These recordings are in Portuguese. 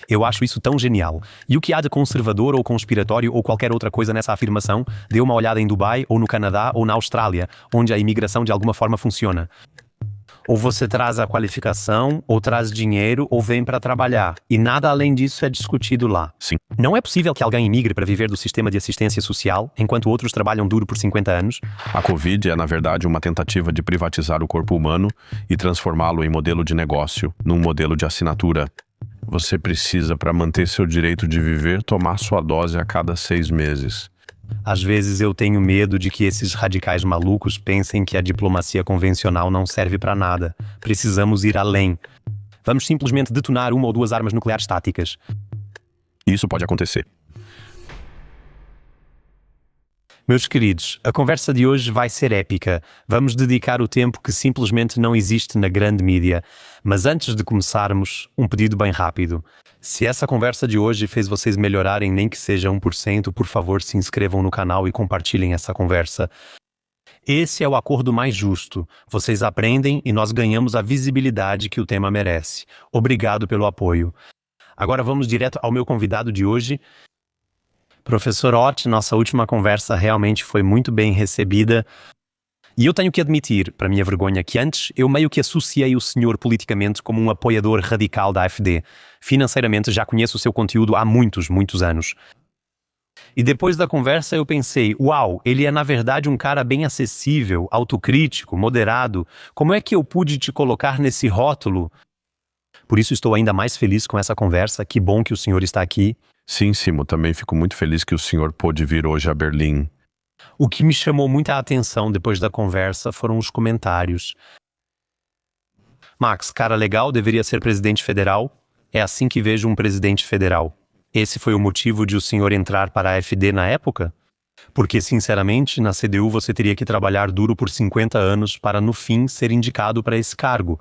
Eu acho isso tão genial. E o que há de conservador ou conspiratório ou qualquer outra coisa nessa afirmação? Dê uma olhada em Dubai, ou no Canadá, ou na Austrália, onde a imigração de alguma forma funciona. Ou você traz a qualificação, ou traz dinheiro, ou vem para trabalhar. E nada além disso é discutido lá. Sim. Não é possível que alguém imigre para viver do sistema de assistência social, enquanto outros trabalham duro por 50 anos. A Covid é, na verdade, uma tentativa de privatizar o corpo humano e transformá-lo em modelo de negócio, num modelo de assinatura. Você precisa, para manter seu direito de viver, tomar sua dose a cada 6 meses. Às vezes eu tenho medo de que esses radicais malucos pensem que a diplomacia convencional não serve para nada. Precisamos ir além. Vamos simplesmente detonar uma ou duas armas nucleares táticas. Isso pode acontecer. Meus queridos, a conversa de hoje vai ser épica. Vamos dedicar o tempo que simplesmente não existe na grande mídia. Mas antes de começarmos, um pedido bem rápido. Se essa conversa de hoje fez vocês melhorarem nem que seja 1%, por favor se inscrevam no canal e compartilhem essa conversa. Esse é o acordo mais justo. Vocês aprendem e nós ganhamos a visibilidade que o tema merece. Obrigado pelo apoio. Agora vamos direto ao meu convidado de hoje. Professor Ott, nossa última conversa realmente foi muito bem recebida. E eu tenho que admitir, para minha vergonha, que antes eu meio que associei o senhor politicamente como um apoiador radical da AfD. Financeiramente já conheço o seu conteúdo há muitos, muitos anos. E depois da conversa eu pensei, uau, ele é na verdade um cara bem acessível, autocrítico, moderado. Como é que eu pude te colocar nesse rótulo? Por isso estou ainda mais feliz com essa conversa. Que bom que o senhor está aqui. Sim, Simo, também fico muito feliz que o senhor pôde vir hoje a Berlim. O que me chamou muita atenção depois da conversa foram os comentários. Max, cara legal, deveria ser presidente federal? É assim que vejo um presidente federal. Esse foi o motivo de o senhor entrar para a AfD na época? Porque, sinceramente, na CDU você teria que trabalhar duro por 50 anos para, no fim, ser indicado para esse cargo.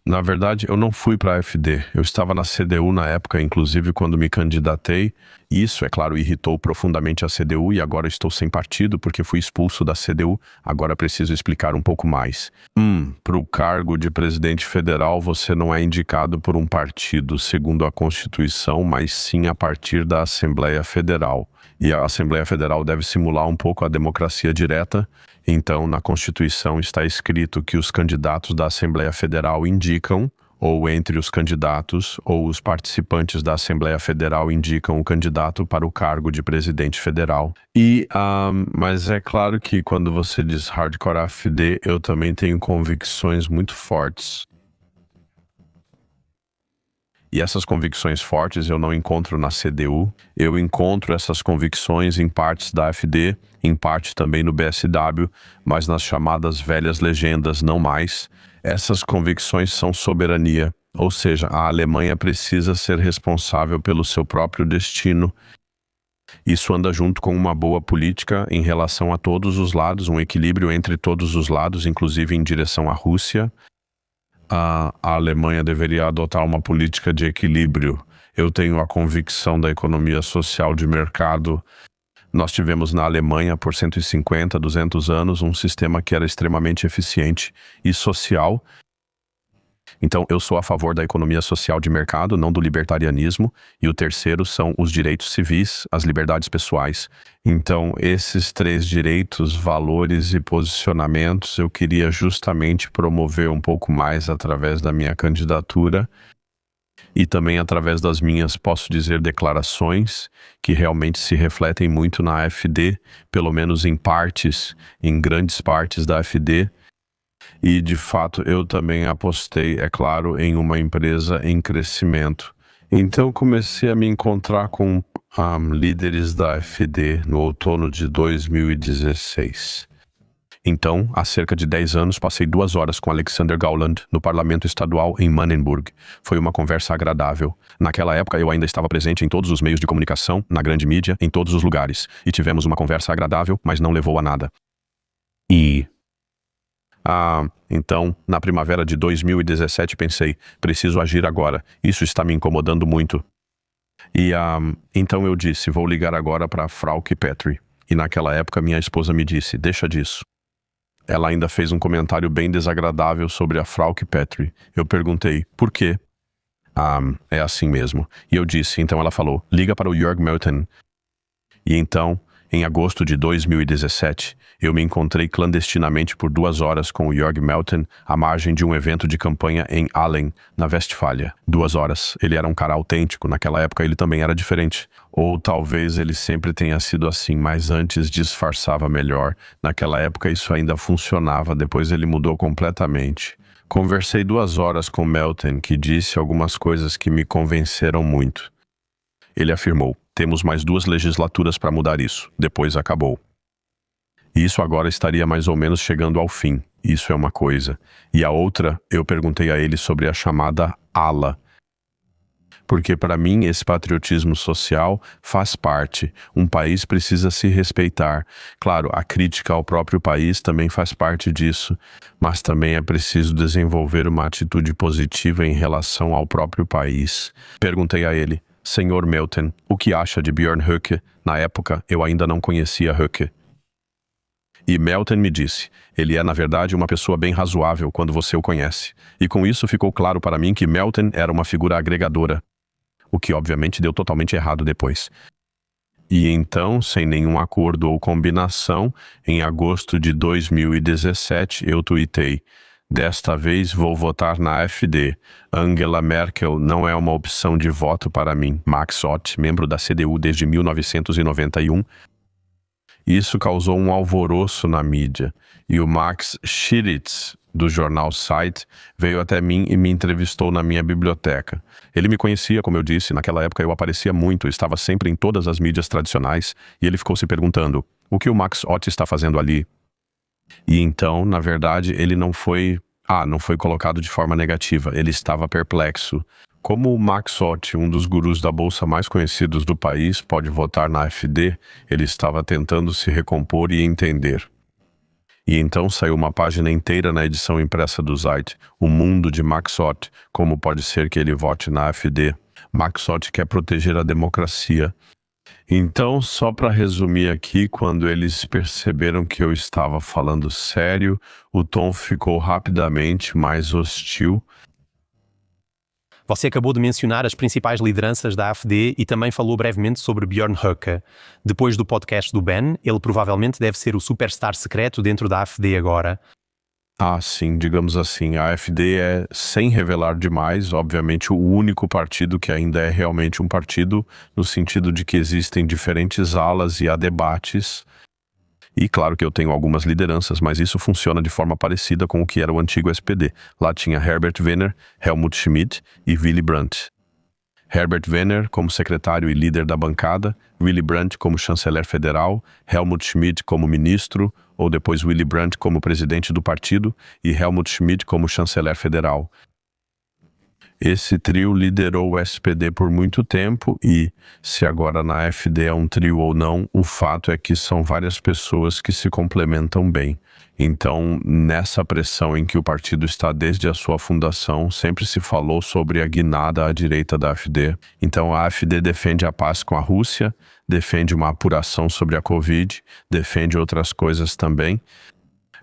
Na verdade, eu não fui para a AfD. Eu estava na CDU na época, inclusive quando me candidatei. Isso, é claro, irritou profundamente a CDU e agora estou sem partido porque fui expulso da CDU. Agora preciso explicar um pouco mais. Para o cargo de presidente federal, você não é indicado por um partido, segundo a Constituição, mas sim a partir da Assembleia Federal. E a Assembleia Federal deve simular um pouco a democracia direta. Então, na Constituição está escrito que os candidatos da Assembleia Federal indicam, ou entre os candidatos, ou os participantes da Assembleia Federal indicam o candidato para o cargo de presidente federal. Mas é claro que quando você diz hardcore AfD, eu também tenho convicções muito fortes. E essas convicções fortes eu não encontro na CDU. Eu encontro essas convicções em partes da AfD, em parte também no BSW, mas nas chamadas velhas legendas não mais. Essas convicções são soberania, ou seja, a Alemanha precisa ser responsável pelo seu próprio destino. Isso anda junto com uma boa política em relação a todos os lados, um equilíbrio entre todos os lados, inclusive em direção à Rússia. A Alemanha deveria adotar uma política de equilíbrio. Eu tenho a convicção da economia social de mercado. Nós tivemos na Alemanha, por 150, 200 anos, um sistema que era extremamente eficiente e social. Então, eu sou a favor da economia social de mercado, não do libertarianismo. E o terceiro são os direitos civis, as liberdades pessoais. Então, esses 3 direitos, valores e posicionamentos, eu queria justamente promover um pouco mais através da minha candidatura e também através das minhas, posso dizer, declarações, que realmente se refletem muito na AfD, pelo menos em partes, em grandes partes da AfD. E, de fato, eu também apostei, é claro, em uma empresa em crescimento. Então, comecei a me encontrar com líderes da AfD no outono de 2016. Então, há cerca de 10 anos, passei 2 horas com Alexander Gauland no Parlamento Estadual em Manenburg. Foi uma conversa agradável. Naquela época, eu ainda estava presente em todos os meios de comunicação, na grande mídia, em todos os lugares. E tivemos uma conversa agradável, mas não levou a nada. Então, na primavera de 2017, pensei, preciso agir agora. Isso está me incomodando muito. Então eu disse, vou ligar agora para Frauke Petry. E naquela época, minha esposa me disse, deixa disso. Ela ainda fez um comentário bem desagradável sobre a Frauke Petry. Eu perguntei, por quê? É assim mesmo. E eu disse, então ela falou, liga para o Jörg Meuthen. E então, em agosto de 2017, eu me encontrei clandestinamente por 2 horas com o Jörg Meuthen à margem de um evento de campanha em Aalen, na Westfália. 2 horas. Ele era um cara autêntico, naquela época ele também era diferente. Ou talvez ele sempre tenha sido assim, mas antes disfarçava melhor. Naquela época isso ainda funcionava, depois ele mudou completamente. Conversei 2 horas com Meuthen, que disse algumas coisas que me convenceram muito. Ele afirmou, temos mais 2 legislaturas para mudar isso, depois acabou. E isso agora estaria mais ou menos chegando ao fim, isso é uma coisa. E a outra, eu perguntei a ele sobre a chamada ala. Porque para mim esse patriotismo social faz parte, um país precisa se respeitar. Claro, a crítica ao próprio país também faz parte disso, mas também é preciso desenvolver uma atitude positiva em relação ao próprio país. Perguntei a ele, Senhor Meuthen, o que acha de Björn Höcke? Na época, eu ainda não conhecia Höcke. E Meuthen me disse, ele é na verdade uma pessoa bem razoável quando você o conhece. E com isso ficou claro para mim que Meuthen era uma figura agregadora, o que obviamente deu totalmente errado depois. E então, sem nenhum acordo ou combinação, em agosto de 2017 eu tuitei, desta vez vou votar na AfD. Angela Merkel não é uma opção de voto para mim. Max Ott, membro da CDU desde 1991. Isso causou um alvoroço na mídia. E o Max Schiritz, do jornal Zeit, veio até mim e me entrevistou na minha biblioteca. Ele me conhecia, como eu disse, naquela época eu aparecia muito, estava sempre em todas as mídias tradicionais, e ele ficou se perguntando, o que o Max Ott está fazendo ali? E então, na verdade, ele não foi colocado de forma negativa, ele estava perplexo. Como o Max Ott, um dos gurus da bolsa mais conhecidos do país, pode votar na AfD, ele estava tentando se recompor e entender. E então saiu uma página inteira na edição impressa do Zeit, O Mundo de Max Ott, como pode ser que ele vote na AfD. Max Ott quer proteger a democracia. Então, só para resumir aqui, quando eles perceberam que eu estava falando sério, o tom ficou rapidamente mais hostil. Você acabou de mencionar as principais lideranças da AfD e também falou brevemente sobre Björn Höcke. Depois do podcast do Ben, ele provavelmente deve ser o superstar secreto dentro da AfD agora. Sim, digamos assim, a AfD é, sem revelar demais, obviamente o único partido que ainda é realmente um partido, no sentido de que existem diferentes alas e há debates. E claro que eu tenho algumas lideranças, mas isso funciona de forma parecida com o que era o antigo SPD. Lá tinha Herbert Wehner, Helmut Schmidt e Willy Brandt. Herbert Wehner como secretário e líder da bancada, Willy Brandt como chanceler federal, Helmut Schmidt como ministro, ou depois Willy Brandt como presidente do partido e Helmut Schmidt como chanceler federal. Esse trio liderou o SPD por muito tempo e, se agora na AfD é um trio ou não, o fato é que são várias pessoas que se complementam bem. Então, nessa pressão em que o partido está desde a sua fundação, sempre se falou sobre a guinada à direita da AfD. Então, a AfD defende a paz com a Rússia, defende uma apuração sobre a Covid, defende outras coisas também.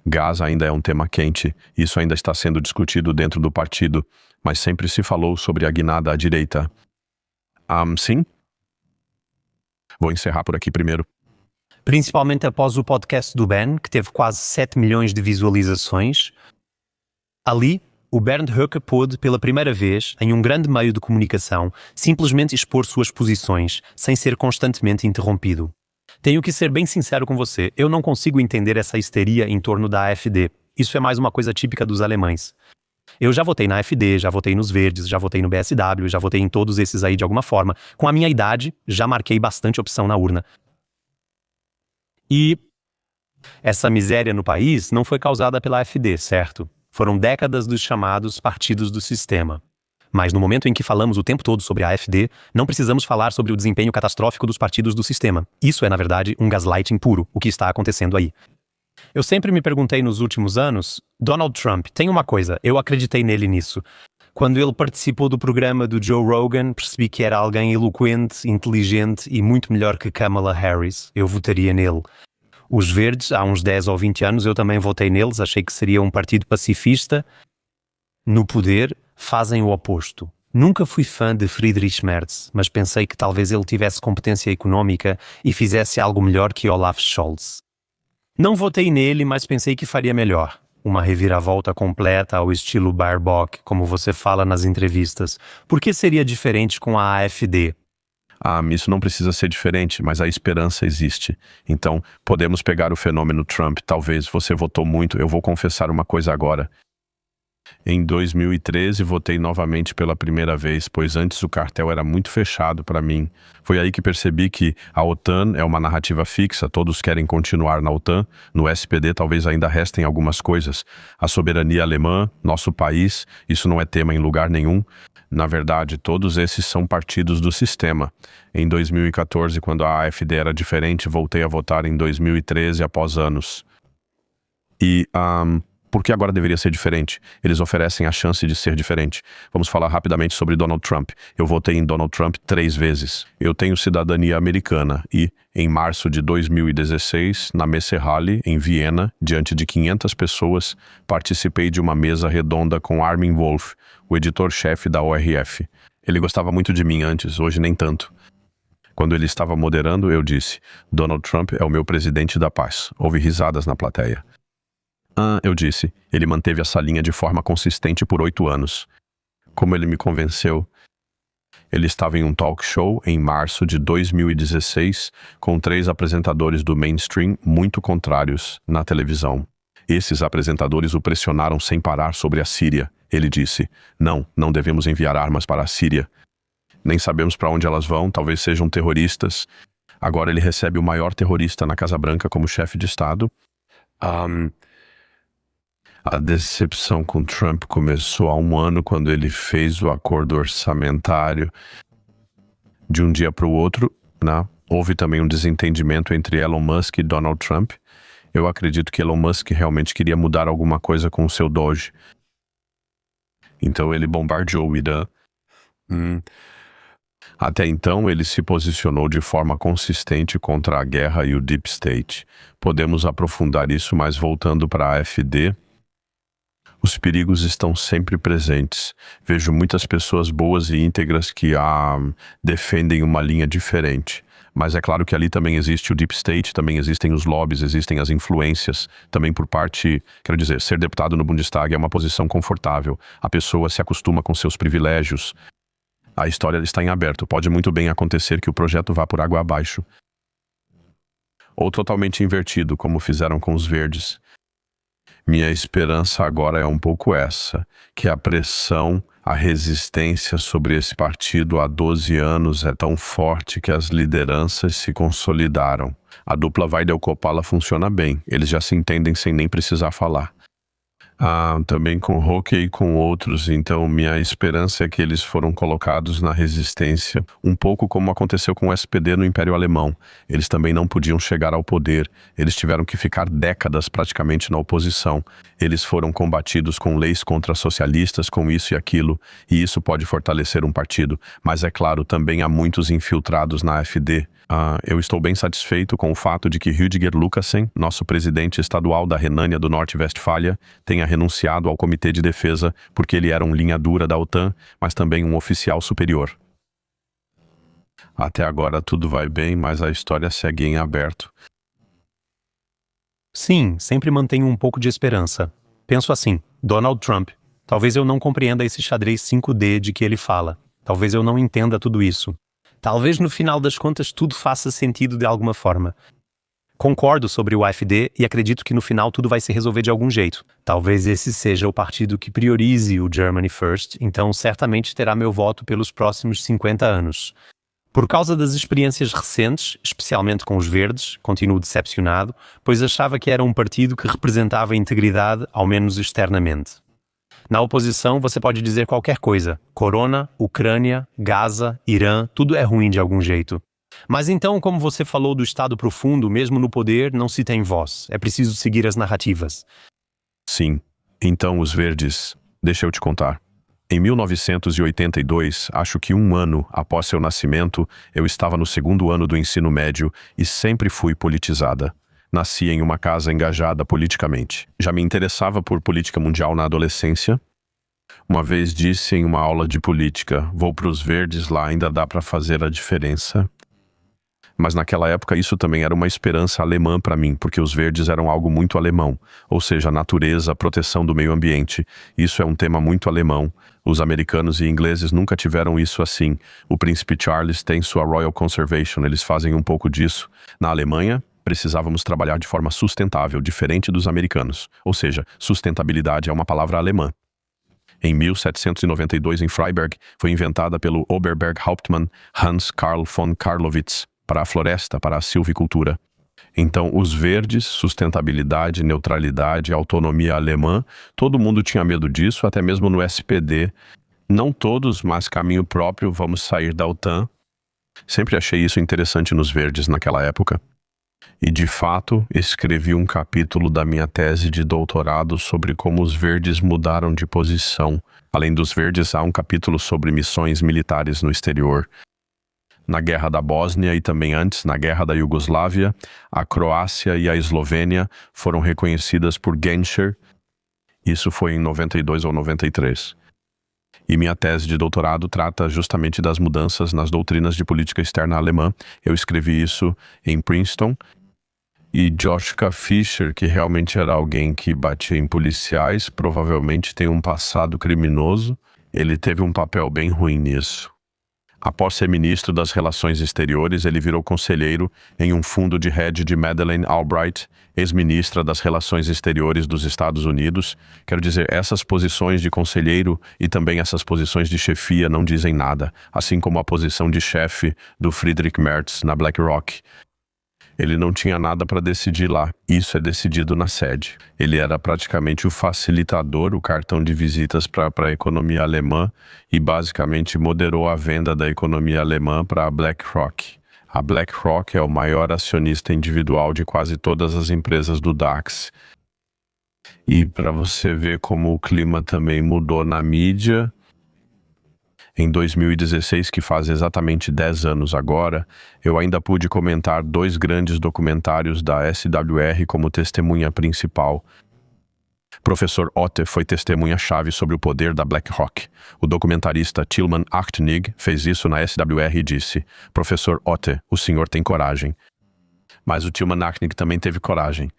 Gás ainda é um tema quente, isso ainda está sendo discutido dentro do partido, mas sempre se falou sobre a guinada à direita. Sim? Vou encerrar por aqui primeiro. Principalmente após o podcast do Ben, que teve quase 7 milhões de visualizações. Ali, o Bernd Höcke pôde, pela primeira vez, em um grande meio de comunicação, simplesmente expor suas posições, sem ser constantemente interrompido. Tenho que ser bem sincero com você, eu não consigo entender essa histeria em torno da AfD. Isso é mais uma coisa típica dos alemães. Eu já votei na AfD, já votei nos Verdes, já votei no BSW, já votei em todos esses aí de alguma forma. Com a minha idade, já marquei bastante opção na urna. E essa miséria no país não foi causada pela AfD, certo? Foram décadas dos chamados partidos do sistema. Mas no momento em que falamos o tempo todo sobre a AfD, não precisamos falar sobre o desempenho catastrófico dos partidos do sistema. Isso é, na verdade, um gaslighting puro, o que está acontecendo aí. Eu sempre me perguntei nos últimos anos, Donald Trump, tem uma coisa, eu acreditei nele nisso. Quando ele participou do programa do Joe Rogan, percebi que era alguém eloquente, inteligente e muito melhor que Kamala Harris. Eu votaria nele. Os Verdes, há uns 10 ou 20 anos, eu também votei neles, achei que seria um partido pacifista. No poder, fazem o oposto. Nunca fui fã de Friedrich Merz, mas pensei que talvez ele tivesse competência econômica e fizesse algo melhor que Olaf Scholz. Não votei nele, mas pensei que faria melhor. Uma reviravolta completa ao estilo Baerbock, como você fala nas entrevistas. Por que seria diferente com a AfD? Isso não precisa ser diferente, mas a esperança existe. Então, podemos pegar o fenômeno Trump. Talvez você votou muito. Eu vou confessar uma coisa agora. Em 2013, votei novamente pela primeira vez, pois antes o cartel era muito fechado para mim. Foi aí que percebi que a OTAN é uma narrativa fixa, todos querem continuar na OTAN. No SPD talvez ainda restem algumas coisas. A soberania alemã, nosso país, isso não é tema em lugar nenhum. Na verdade, todos esses são partidos do sistema. Em 2014, quando a AfD era diferente, voltei a votar em 2013 após anos. Por que agora deveria ser diferente? Eles oferecem a chance de ser diferente. Vamos falar rapidamente sobre Donald Trump. Eu votei em Donald Trump 3 vezes. Eu tenho cidadania americana e, em março de 2016, na Messerhalle, em Viena, diante de 500 pessoas, participei de uma mesa redonda com Armin Wolf, o editor-chefe da ORF. Ele gostava muito de mim antes, hoje nem tanto. Quando ele estava moderando, eu disse: Donald Trump é o meu presidente da paz. Houve risadas na plateia. Eu disse. Ele manteve essa linha de forma consistente por 8 anos. Como ele me convenceu? Ele estava em um talk show em março de 2016 com 3 apresentadores do mainstream muito contrários na televisão. Esses apresentadores o pressionaram sem parar sobre a Síria. Ele disse: não devemos enviar armas para a Síria. Nem sabemos para onde elas vão, talvez sejam terroristas. Agora ele recebe o maior terrorista na Casa Branca como chefe de Estado. A decepção com Trump começou há 1 ano, quando ele fez o acordo orçamentário. De um dia para o outro, houve também um desentendimento entre Elon Musk e Donald Trump. Eu acredito que Elon Musk realmente queria mudar alguma coisa com o seu Doge. Então ele bombardeou o Irã. Até então, ele se posicionou de forma consistente contra a guerra e o Deep State. Podemos aprofundar isso, mas voltando para a AfD, os perigos estão sempre presentes. Vejo muitas pessoas boas e íntegras que defendem uma linha diferente. Mas é claro que ali também existe o Deep State, também existem os lobbies, existem as influências, também por parte, quero dizer, ser deputado no Bundestag é uma posição confortável. A pessoa se acostuma com seus privilégios. A história está em aberto. Pode muito bem acontecer que o projeto vá por água abaixo. Ou totalmente invertido, como fizeram com os verdes. Minha esperança agora é um pouco essa, que a pressão, a resistência sobre esse partido há 12 anos é tão forte que as lideranças se consolidaram. A dupla Weidel-Coppola funciona bem, eles já se entendem sem nem precisar falar. Também com Roque e com outros, então minha esperança é que eles foram colocados na resistência, um pouco como aconteceu com o SPD no Império Alemão. Eles também não podiam chegar ao poder, eles tiveram que ficar décadas praticamente na oposição. Eles foram combatidos com leis contra socialistas, com isso e aquilo, e isso pode fortalecer um partido, mas é claro, também há muitos infiltrados na AfD. Eu estou bem satisfeito com o fato de que Rüdiger Lukassen, nosso presidente estadual da Renânia do Norte-Westfália, tenha renunciado ao Comitê de Defesa porque ele era um linha dura da OTAN, mas também um oficial superior. Até agora tudo vai bem, mas a história segue em aberto. Sim, sempre mantenho um pouco de esperança. Penso assim, Donald Trump. Talvez eu não compreenda esse xadrez 5D de que ele fala. Talvez eu não entenda tudo isso. Talvez no final das contas tudo faça sentido de alguma forma. Concordo sobre o AfD e acredito que no final tudo vai se resolver de algum jeito. Talvez esse seja o partido que priorize o Germany First, então certamente terá meu voto pelos próximos 50 anos. Por causa das experiências recentes, especialmente com os verdes, continuo decepcionado, pois achava que era um partido que representava a integridade, ao menos externamente. Na oposição, você pode dizer qualquer coisa. Corona, Ucrânia, Gaza, Irã, tudo é ruim de algum jeito. Mas então, como você falou do Estado profundo, mesmo no poder, não se tem voz. É preciso seguir as narrativas. Sim. Então, os verdes... Deixa eu te contar. Em 1982, acho que 1 ano após seu nascimento, eu estava no 2º ano do ensino médio e sempre fui politizada. Nasci em uma casa engajada politicamente. Já me interessava por política mundial na adolescência. uma vez disse em uma aula de política: vou para os verdes, lá ainda dá para fazer a diferença. Mas naquela época isso também era uma esperança alemã para mim, porque os verdes eram algo muito alemão, ou seja, a natureza, a proteção do meio ambiente. Isso é um tema muito alemão. Os americanos e ingleses nunca tiveram isso assim. O príncipe Charles tem sua Royal Conservation, eles fazem um pouco disso. Na Alemanha, precisávamos trabalhar de forma sustentável, diferente dos americanos. Ou seja, sustentabilidade é uma palavra alemã. Em 1792, em Freiberg, foi inventada pelo Oberberg-Hauptmann Hans Karl von Carlowitz para a floresta, para a silvicultura. Então, os verdes, sustentabilidade, neutralidade, autonomia alemã, todo mundo tinha medo disso, até mesmo no SPD. Não todos, mas caminho próprio, vamos sair da OTAN. Sempre achei isso interessante nos verdes naquela época. E, de fato, escrevi um capítulo da minha tese de doutorado sobre como os verdes mudaram de posição. Além dos verdes, há um capítulo sobre missões militares no exterior. Na Guerra da Bósnia e também antes, na Guerra da Iugoslávia, a Croácia e a Eslovênia foram reconhecidas por Genscher. Isso foi em 92 ou 93. E minha tese de doutorado trata justamente das mudanças nas doutrinas de política externa alemã. Eu escrevi isso em Princeton. E Joschka Fischer, que realmente era alguém que batia em policiais, provavelmente tem um passado criminoso. Ele teve um papel bem ruim nisso. Após ser ministro das Relações Exteriores, ele virou conselheiro em um fundo de hedge de Madeleine Albright, ex-ministra das Relações Exteriores dos Estados Unidos. Quero dizer, essas posições de conselheiro e também essas posições de chefia não dizem nada, assim como a posição de chefe do Friedrich Merz na BlackRock. Ele não tinha nada para decidir lá. Isso é decidido na sede. Ele era praticamente o facilitador, o cartão de visitas para a economia alemã e basicamente moderou a venda da economia alemã para a BlackRock. A BlackRock é o maior acionista individual de quase todas as empresas do DAX. E para você ver como o clima também mudou na mídia, em 2016, que faz exatamente 10 anos agora, eu ainda pude comentar 2 grandes documentários da SWR como testemunha principal. Professor Otte foi testemunha-chave sobre o poder da BlackRock. O documentarista Tilman Achtig fez isso na SWR e disse: Professor Otte, o senhor tem coragem. Mas o Tilman Achtig também teve coragem.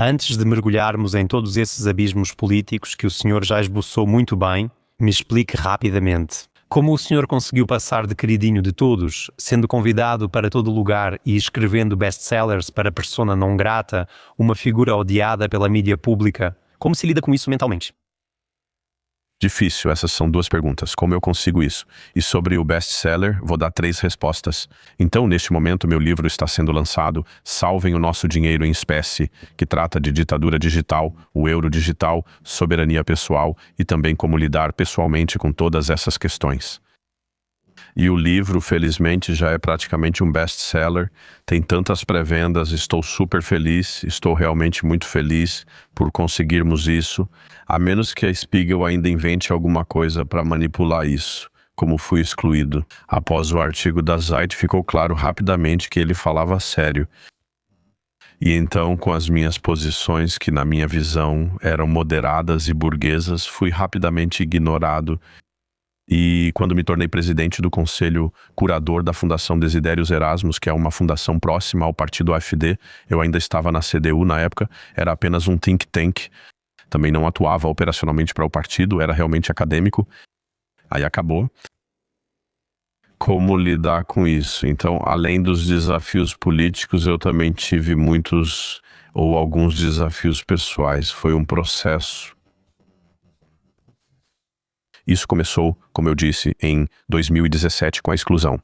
Antes de mergulharmos em todos esses abismos políticos que o senhor já esboçou muito bem, me explique rapidamente. Como o senhor conseguiu passar de queridinho de todos, sendo convidado para todo lugar e escrevendo best-sellers para persona não grata, uma figura odiada pela mídia pública? Como se lida com isso mentalmente? Difícil, essas são 2 perguntas. Como eu consigo isso? E sobre o best-seller, vou dar 3 respostas. Então, neste momento, meu livro está sendo lançado, Salvem o Nosso Dinheiro em Espécie, que trata de ditadura digital, o euro digital, soberania pessoal e também como lidar pessoalmente com todas essas questões. E o livro, felizmente, já é praticamente um best-seller, tem tantas pré-vendas, estou super feliz, estou realmente muito feliz por conseguirmos isso, a menos que a Spiegel ainda invente alguma coisa para manipular isso, como fui excluído. Após o artigo da Zeit, ficou claro rapidamente que ele falava sério. E então, com as minhas posições, que na minha visão eram moderadas e burguesas, fui rapidamente ignorado. E quando me tornei presidente do conselho curador da Fundação Desidérios Erasmus, que é uma fundação próxima ao partido AfD, eu ainda estava na CDU na época, era apenas um think tank, também não atuava operacionalmente para o partido, era realmente acadêmico. Aí acabou. Como lidar com isso? Então, além dos desafios políticos, eu também tive muitos ou alguns desafios pessoais. Foi um processo. Isso começou, como eu disse, em 2017 com a exclusão.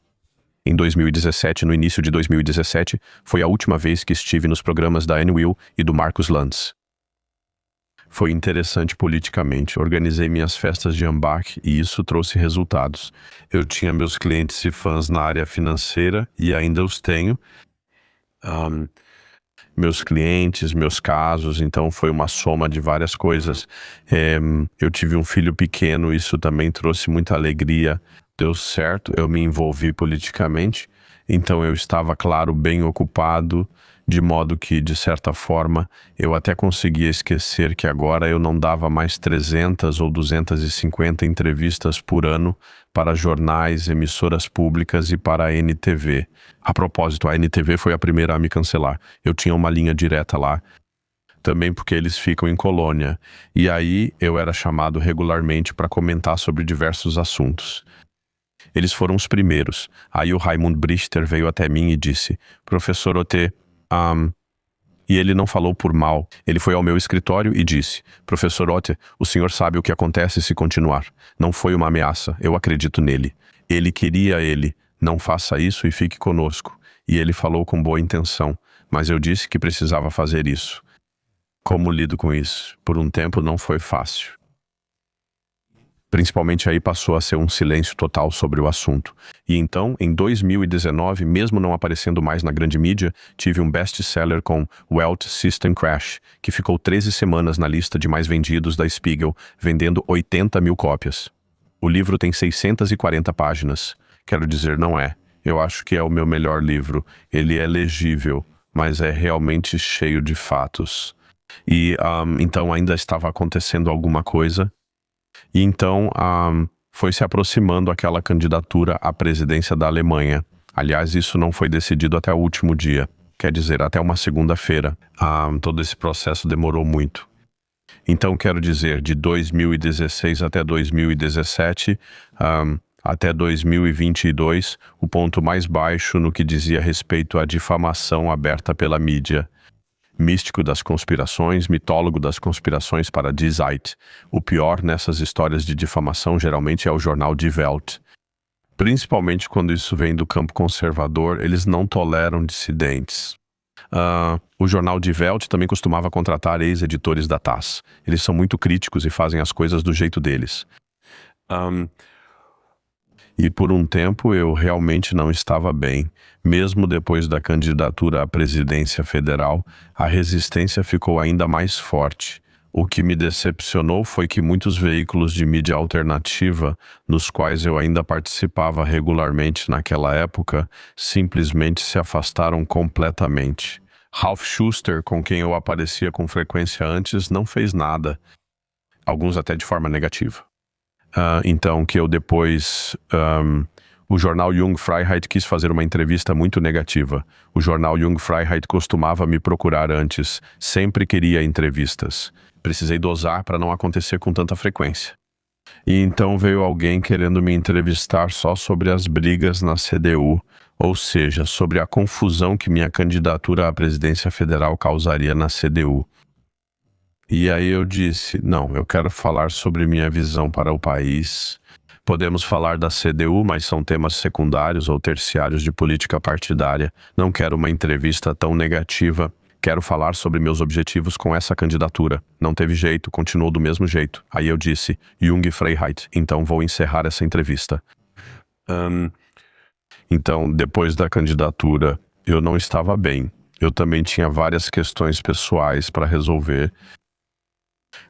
Em 2017, no início de 2017, foi a última vez que estive nos programas da Anne Will e do Marcus Lanz. Foi interessante politicamente. Organizei minhas festas de Ambach e isso trouxe resultados. Eu tinha meus clientes e fãs na área financeira e ainda os tenho. Meus clientes, meus casos, então foi uma soma de várias coisas. Eu tive um filho pequeno, isso também trouxe muita alegria. Deu certo, eu me envolvi politicamente. Então eu estava, claro, bem ocupado, de modo que, de certa forma, eu até conseguia esquecer que agora eu não dava mais 300 ou 250 entrevistas por ano para jornais, emissoras públicas e para a NTV. A propósito, a NTV foi a primeira a me cancelar. Eu tinha uma linha direta lá, também porque eles ficam em Colônia. E aí eu era chamado regularmente para comentar sobre diversos assuntos. Eles foram os primeiros. Aí o Raimund Brichter veio até mim e disse: Professor Otte, E ele não falou por mal. Ele foi ao meu escritório e disse: Professor Otte, o senhor sabe o que acontece se continuar. Não foi uma ameaça, eu acredito nele. Ele queria ele. Não faça isso e fique conosco. E ele falou com boa intenção, mas eu disse que precisava fazer isso. Como lido com isso? Por um tempo não foi fácil. Principalmente aí passou a ser um silêncio total sobre o assunto. E então, em 2019, mesmo não aparecendo mais na grande mídia, tive um best-seller com Wealth System Crash, que ficou 13 semanas na lista de mais vendidos da Spiegel, vendendo 80 mil cópias. O livro tem 640 páginas. Quero dizer, não é. Eu acho que é o meu melhor livro. Ele é legível, mas é realmente cheio de fatos. E então ainda estava acontecendo alguma coisa. E então foi se aproximando aquela candidatura à presidência da Alemanha. Aliás, isso não foi decidido até o último dia. Quer dizer, até uma segunda-feira. Todo esse processo demorou muito. Então, quero dizer, de 2016 até 2017, até 2022, o ponto mais baixo no que dizia respeito à difamação aberta pela mídia. Místico das conspirações, mitólogo das conspirações para Die Zeit. O pior nessas histórias de difamação geralmente é o jornal Die Welt. Principalmente quando isso vem do campo conservador, eles não toleram dissidentes. O jornal Die Welt também costumava contratar ex-editores da TASS. Eles são muito críticos e fazem as coisas do jeito deles. E por um tempo eu realmente não estava bem. Mesmo depois da candidatura à presidência federal, a resistência ficou ainda mais forte. O que me decepcionou foi que muitos veículos de mídia alternativa, nos quais eu ainda participava regularmente naquela época, simplesmente se afastaram completamente. Ralph Schuster, com quem eu aparecia com frequência antes, não fez nada. Alguns até de forma negativa. Então, que eu depois... o jornal Jung Freiheit quis fazer uma entrevista muito negativa. O jornal Jung Freiheit costumava me procurar antes. Sempre queria entrevistas. Precisei dosar para não acontecer com tanta frequência. E então veio alguém querendo me entrevistar só sobre as brigas na CDU, ou seja, sobre a confusão que minha candidatura à presidência federal causaria na CDU. E aí eu disse, não, eu quero falar sobre minha visão para o país. Podemos falar da CDU, mas são temas secundários ou terciários de política partidária. Não quero uma entrevista tão negativa. Quero falar sobre meus objetivos com essa candidatura. Não teve jeito, continuou do mesmo jeito. Aí eu disse, Jung Freiheit, então vou encerrar essa entrevista. Então, depois da candidatura, eu não estava bem. Eu também tinha várias questões pessoais para resolver.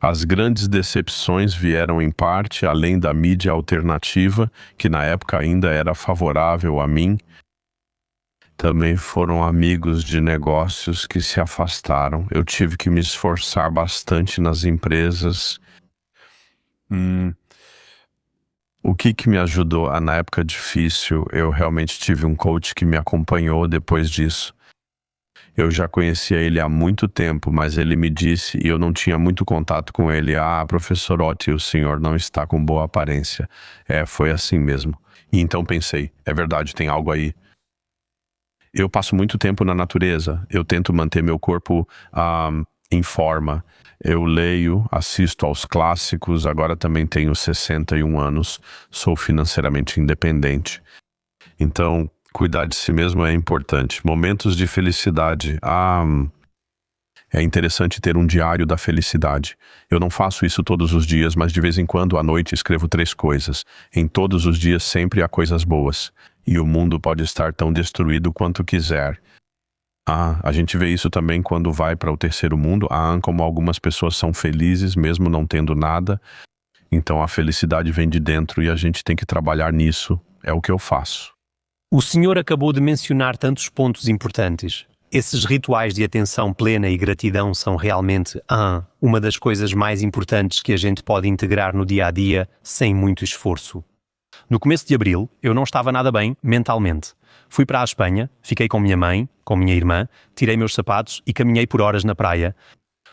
As grandes decepções vieram em parte além da mídia alternativa, que na época ainda era favorável a mim. Também foram amigos de negócios que se afastaram. Eu tive que me esforçar bastante nas empresas. O que me ajudou na época difícil? Eu realmente tive um coach que me acompanhou depois disso. Eu já conhecia ele há muito tempo, mas ele me disse, e eu não tinha muito contato com ele, professor Otte, o senhor não está com boa aparência. Foi assim mesmo. E então pensei, é verdade, tem algo aí. Eu passo muito tempo na natureza, eu tento manter meu corpo em forma. Eu leio, assisto aos clássicos, agora também tenho 61 anos, sou financeiramente independente. Então, cuidar de si mesmo é importante. Momentos de felicidade. É interessante ter um diário da felicidade. Eu não faço isso todos os dias, mas de vez em quando, à noite, escrevo 3 coisas. Em todos os dias sempre há coisas boas. E o mundo pode estar tão destruído quanto quiser. A gente vê isso também quando vai para o terceiro mundo. Como algumas pessoas são felizes mesmo não tendo nada. Então a felicidade vem de dentro e a gente tem que trabalhar nisso. É o que eu faço. O senhor acabou de mencionar tantos pontos importantes. Esses rituais de atenção plena e gratidão são realmente, uma das coisas mais importantes que a gente pode integrar no dia a dia sem muito esforço. No começo de abril, eu não estava nada bem mentalmente. Fui para a Espanha, fiquei com minha mãe, com minha irmã, tirei meus sapatos e caminhei por horas na praia.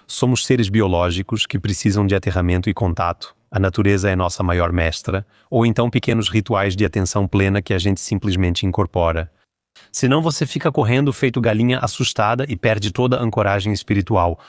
Somos seres biológicos que precisam de aterramento e contato. A natureza é a nossa maior mestra, ou então pequenos rituais de atenção plena que a gente simplesmente incorpora. Senão você fica correndo feito galinha assustada e perde toda a ancoragem espiritual.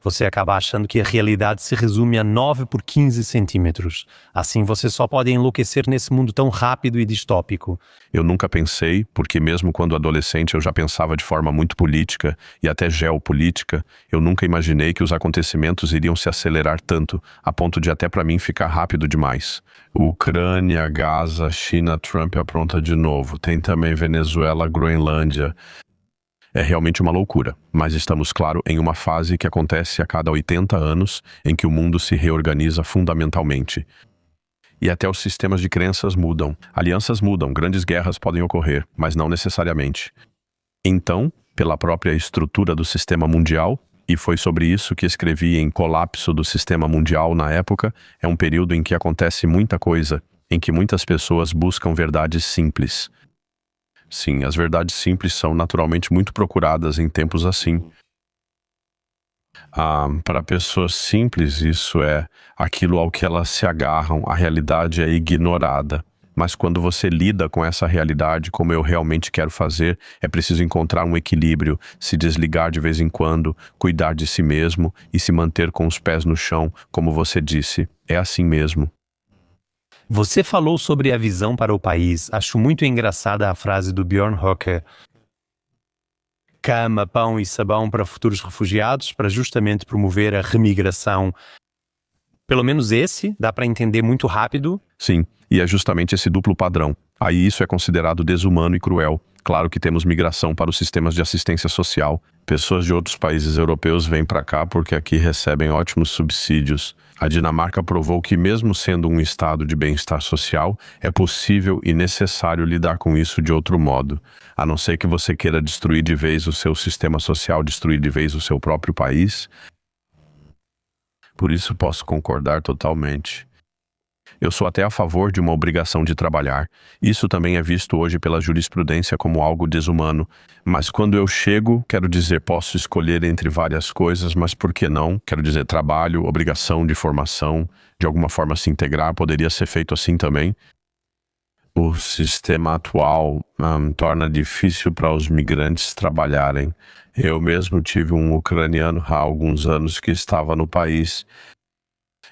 Você acaba achando que a realidade se resume a 9 por 15 centímetros. Assim você só pode enlouquecer nesse mundo tão rápido e distópico. Eu nunca pensei, porque mesmo quando adolescente eu já pensava de forma muito política e até geopolítica, eu nunca imaginei que os acontecimentos iriam se acelerar tanto, a ponto de até para mim ficar rápido demais. Ucrânia, Gaza, China, Trump apronta de novo. Tem também Venezuela, Groenlândia. É realmente uma loucura, mas estamos, claro, em uma fase que acontece a cada 80 anos, em que o mundo se reorganiza fundamentalmente. E até os sistemas de crenças mudam, alianças mudam, grandes guerras podem ocorrer, mas não necessariamente. Então, pela própria estrutura do sistema mundial, e foi sobre isso que escrevi em Colapso do Sistema Mundial na época, é um período em que acontece muita coisa, em que muitas pessoas buscam verdades simples. Sim, as verdades simples são naturalmente muito procuradas em tempos assim. Para pessoas simples, isso é aquilo ao que elas se agarram, a realidade é ignorada. Mas quando você lida com essa realidade, como eu realmente quero fazer, é preciso encontrar um equilíbrio, se desligar de vez em quando, cuidar de si mesmo e se manter com os pés no chão, como você disse. É assim mesmo. Você falou sobre a visão para o país. Acho muito engraçada a frase do Björn Höcke. Cama, pão e sabão para futuros refugiados, para justamente promover a remigração. Pelo menos esse dá para entender muito rápido. Sim, e é justamente esse duplo padrão. Aí isso é considerado desumano e cruel. Claro que temos migração para os sistemas de assistência social. Pessoas de outros países europeus vêm para cá porque aqui recebem ótimos subsídios. A Dinamarca provou que, mesmo sendo um estado de bem-estar social, é possível e necessário lidar com isso de outro modo. A não ser que você queira destruir de vez o seu sistema social, destruir de vez o seu próprio país. Por isso posso concordar totalmente. Eu sou até a favor de uma obrigação de trabalhar. Isso também é visto hoje pela jurisprudência como algo desumano. Mas quando eu chego, quero dizer, posso escolher entre várias coisas, mas por que não? Quero dizer, trabalho, obrigação de formação, de alguma forma se integrar, poderia ser feito assim também. O sistema atual torna difícil para os migrantes trabalharem. Eu mesmo tive um ucraniano há alguns anos que estava no país.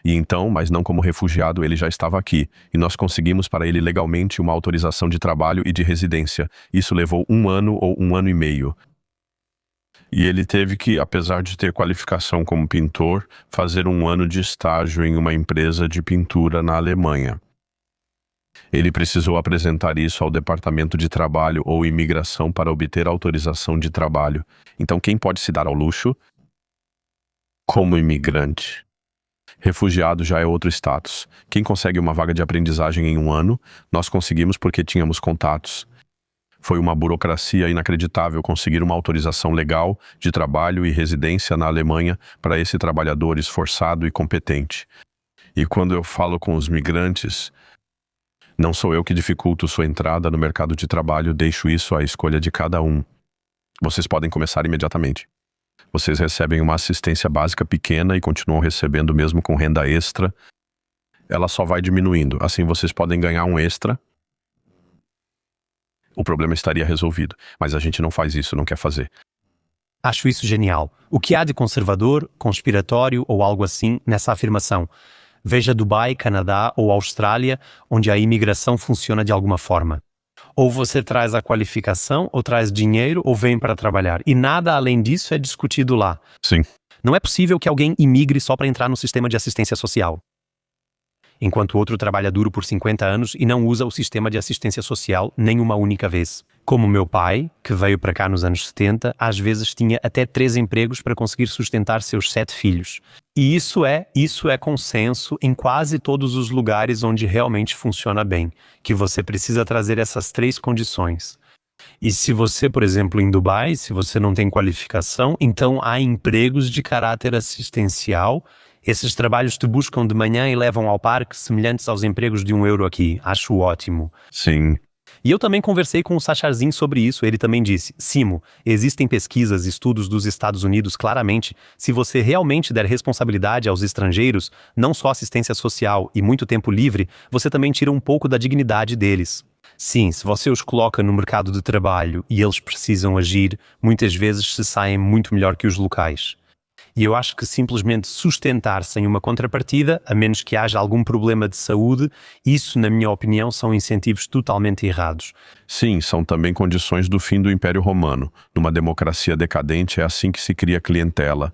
E então, mas não como refugiado, ele já estava aqui, e nós conseguimos para ele legalmente uma autorização de trabalho e de residência. Isso levou 1 ano ou 1 ano e meio. E ele teve que, apesar de ter qualificação como pintor, fazer 1 ano de estágio em uma empresa de pintura na Alemanha. Ele precisou apresentar isso ao Departamento de Trabalho ou Imigração para obter autorização de trabalho. Então, quem pode se dar ao luxo? Como imigrante. Refugiado já é outro status. Quem consegue uma vaga de aprendizagem em 1 ano, nós conseguimos porque tínhamos contatos. Foi uma burocracia inacreditável conseguir uma autorização legal de trabalho e residência na Alemanha para esse trabalhador esforçado e competente. E quando eu falo com os migrantes, não sou eu que dificulto sua entrada no mercado de trabalho, deixo isso à escolha de cada um. Vocês podem começar imediatamente. Vocês recebem uma assistência básica pequena e continuam recebendo mesmo com renda extra. Ela só vai diminuindo. Assim vocês podem ganhar um extra. O problema estaria resolvido. Mas a gente não faz isso, não quer fazer. Acho isso genial. O que há de conservador, conspiratório ou algo assim nessa afirmação? Veja Dubai, Canadá ou Austrália, onde a imigração funciona de alguma forma. Ou você traz a qualificação, ou traz dinheiro, ou vem para trabalhar. E nada além disso é discutido lá. Sim. Não é possível que alguém imigre só para entrar no sistema de assistência social. enquanto outro trabalha duro por 50 anos e não usa o sistema de assistência social nem uma única vez. Como meu pai, que veio para cá nos anos 70, às vezes tinha até 3 empregos para conseguir sustentar seus 7 filhos. E isso é consenso em quase todos os lugares onde realmente funciona bem, que você precisa trazer essas 3 condições. E se você, por exemplo, em Dubai, se você não tem qualificação, então há empregos de caráter assistencial. Esses trabalhos te buscam de manhã e levam ao parque, semelhantes aos empregos de €1 aqui. Acho ótimo. Sim. E eu também conversei com o Sacharzinho sobre isso. Ele também disse: Simo, existem pesquisas e estudos dos Estados Unidos claramente. Se você realmente der responsabilidade aos estrangeiros, não só assistência social e muito tempo livre, você também tira um pouco da dignidade deles. Sim, se você os coloca no mercado de trabalho e eles precisam agir, muitas vezes se saem muito melhor que os locais. E eu acho que simplesmente sustentar sem uma contrapartida, a menos que haja algum problema de saúde, isso, na minha opinião, são incentivos totalmente errados. Sim, são também condições do fim do Império Romano. Numa democracia decadente é assim que se cria clientela.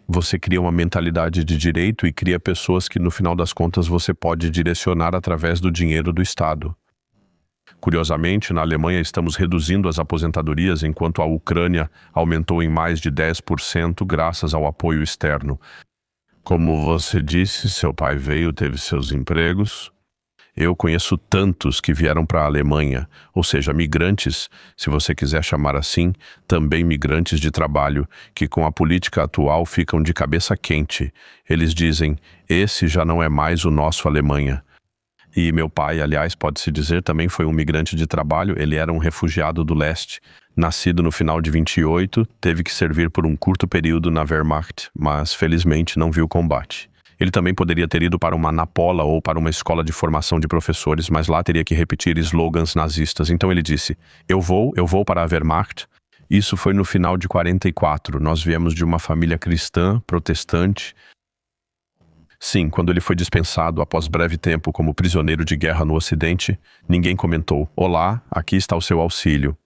Você cria uma mentalidade de direito e cria pessoas que, no final das contas, você pode direcionar através do dinheiro do Estado. Curiosamente, na Alemanha estamos reduzindo as aposentadorias enquanto a Ucrânia aumentou em mais de 10% graças ao apoio externo. Como você disse, seu pai veio, teve seus empregos. Eu conheço tantos que vieram para a Alemanha, ou seja, migrantes, se você quiser chamar assim, também migrantes de trabalho, que com a política atual ficam de cabeça quente. Eles dizem, esse já não é mais o nosso Alemanha. E meu pai, aliás, pode-se dizer, também foi um migrante de trabalho. Ele era um refugiado do leste. Nascido no final de 28, teve que servir por um curto período na Wehrmacht, mas felizmente não viu combate. Ele também poderia ter ido para uma Napola ou para uma escola de formação de professores, mas lá teria que repetir slogans nazistas. Então ele disse, eu vou para a Wehrmacht. Isso foi no final de 44. Nós viemos de uma família cristã, protestante. Sim, quando ele foi dispensado após breve tempo como prisioneiro de guerra no Ocidente, ninguém comentou, olá, aqui está o seu auxílio.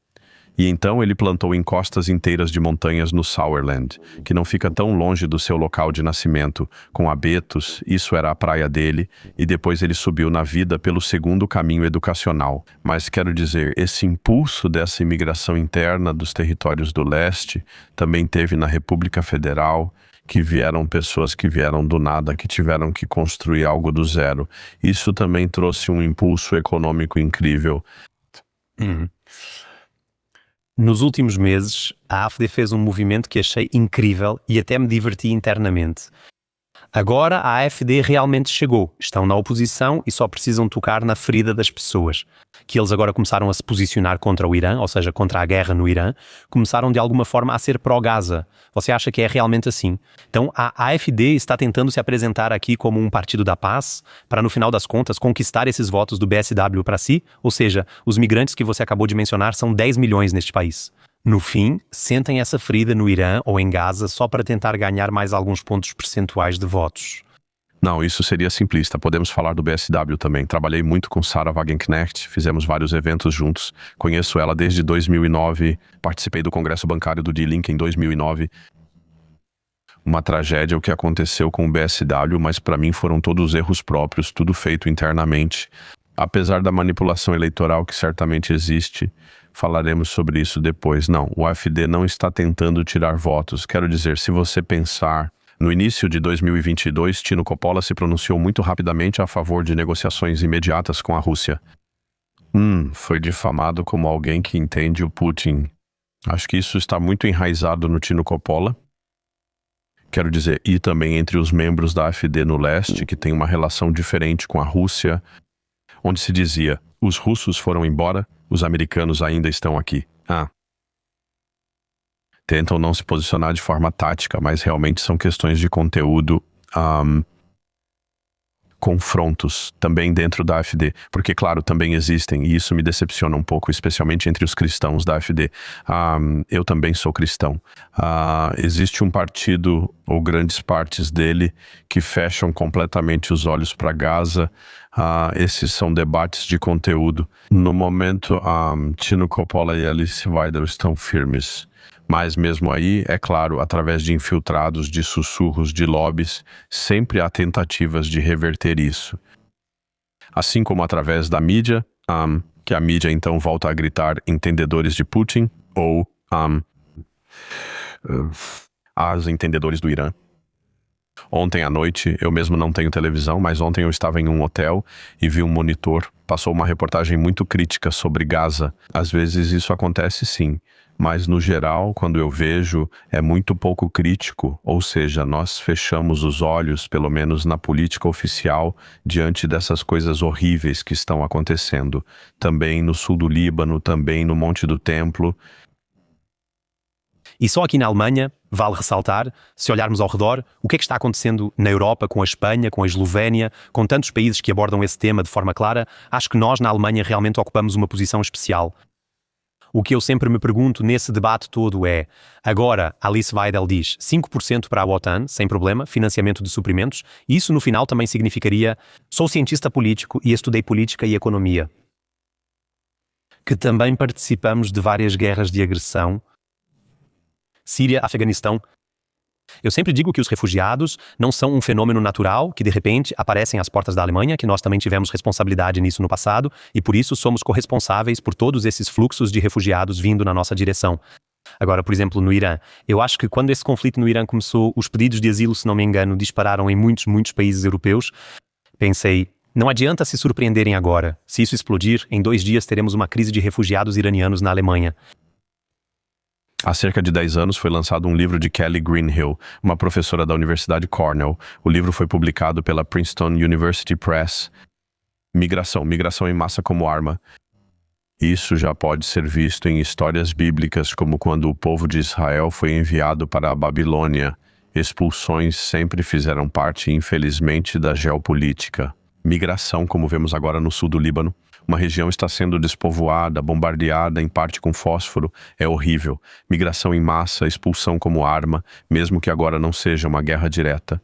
E então ele plantou encostas inteiras de montanhas no Sauerland, que não fica tão longe do seu local de nascimento, com abetos, isso era a praia dele, e depois ele subiu na vida pelo segundo caminho educacional. Mas quero dizer, esse impulso dessa imigração interna dos territórios do leste também teve na República Federal, que vieram pessoas que vieram do nada, que tiveram que construir algo do zero. Isso também trouxe um impulso econômico incrível. Nos últimos meses, a AfD fez um movimento que achei incrível e até me diverti internamente. Agora a AfD realmente chegou, estão na oposição e só precisam tocar na ferida das pessoas. Que eles agora começaram a se posicionar contra o Irã, ou seja, contra a guerra no Irã, começaram de alguma forma a ser pró-Gaza. Você acha que é realmente assim? Então a AfD está tentando se apresentar aqui como um partido da paz, para no final das contas conquistar esses votos do BSW para si? Ou seja, os migrantes que você acabou de mencionar são 10 milhões neste país. No fim, sentem essa ferida no Irã ou em Gaza só para tentar ganhar mais alguns pontos percentuais de votos. Não, isso seria simplista. Podemos falar do BSW também. Trabalhei muito com Sarah Wagenknecht, fizemos vários eventos juntos. Conheço ela desde 2009, participei do Congresso Bancário do D-Link em 2009. Uma tragédia o que aconteceu com o BSW, mas para mim foram todos erros próprios, tudo feito internamente. Apesar da manipulação eleitoral que certamente existe, falaremos sobre isso depois. Não, o AfD não está tentando tirar votos. Quero dizer, se você pensar... No início de 2022, Tino Coppola se pronunciou muito rapidamente a favor de negociações imediatas com a Rússia. Foi difamado como alguém que entende o Putin. Acho que isso está muito enraizado no Tino Coppola. Quero dizer, e também entre os membros da AfD no leste, que tem uma relação diferente com a Rússia, onde se dizia, os russos foram embora, os americanos ainda estão aqui. Tentam não se posicionar de forma tática, mas realmente são questões de conteúdo, confrontos também dentro da AfD, porque claro, também existem, e isso me decepciona um pouco, especialmente entre os cristãos da AfD. Eu também sou cristão. Existe um partido, ou grandes partes dele, que fecham completamente os olhos para Gaza. Esses são debates de conteúdo. No momento, Tino Coppola e Alice Weidel estão firmes. Mas mesmo aí, é claro, através de infiltrados, de sussurros, de lobbies, sempre há tentativas de reverter isso. assim como através da mídia, que a mídia então volta a gritar entendedores de Putin, ou as entendedores do Irã. Ontem à noite, eu mesmo não tenho televisão, mas ontem eu estava em um hotel e vi um monitor. Passou uma reportagem muito crítica sobre Gaza. Às vezes isso acontece sim, mas no geral, quando eu vejo, é muito pouco crítico, ou seja, nós fechamos os olhos, pelo menos na política oficial, diante dessas coisas horríveis que estão acontecendo. Também no sul do Líbano, também no Monte do Templo. E só aqui na Alemanha, vale ressaltar, se olharmos ao redor, o que é que está acontecendo na Europa com a Espanha, com a Eslovénia, com tantos países que abordam esse tema de forma clara, acho que nós na Alemanha realmente ocupamos uma posição especial. O que eu sempre me pergunto nesse debate todo é, agora Alice Weidel diz 5% para a OTAN, sem problema, financiamento de suprimentos, e isso no final também significaria, sou cientista político e estudei política e economia, que também participamos de várias guerras de agressão, Síria, Afeganistão. Eu sempre digo que os refugiados não são um fenômeno natural que de repente aparecem às portas da Alemanha, que nós também tivemos responsabilidade nisso no passado e por isso somos corresponsáveis por todos esses fluxos de refugiados vindo na nossa direção. Agora, por exemplo, no Irã, eu acho que quando esse conflito no Irã começou, os pedidos de asilo, se não me engano, dispararam em muitos países europeus. Pensei, não adianta se surpreenderem agora. Se isso explodir, em 2 dias teremos uma crise de refugiados iranianos na Alemanha. Há cerca de 10 anos foi lançado um livro de Kelly Greenhill, uma professora da Universidade Cornell. O livro foi publicado pela Princeton University Press. Migração em massa como arma. Isso já pode ser visto em histórias bíblicas, como quando o povo de Israel foi enviado para a Babilônia. Expulsões sempre fizeram parte, infelizmente, da geopolítica. Migração, como vemos agora no sul do Líbano. Uma região está sendo despovoada, bombardeada, em parte com fósforo. É horrível. Migração em massa, expulsão como arma, mesmo que agora não seja uma guerra direta.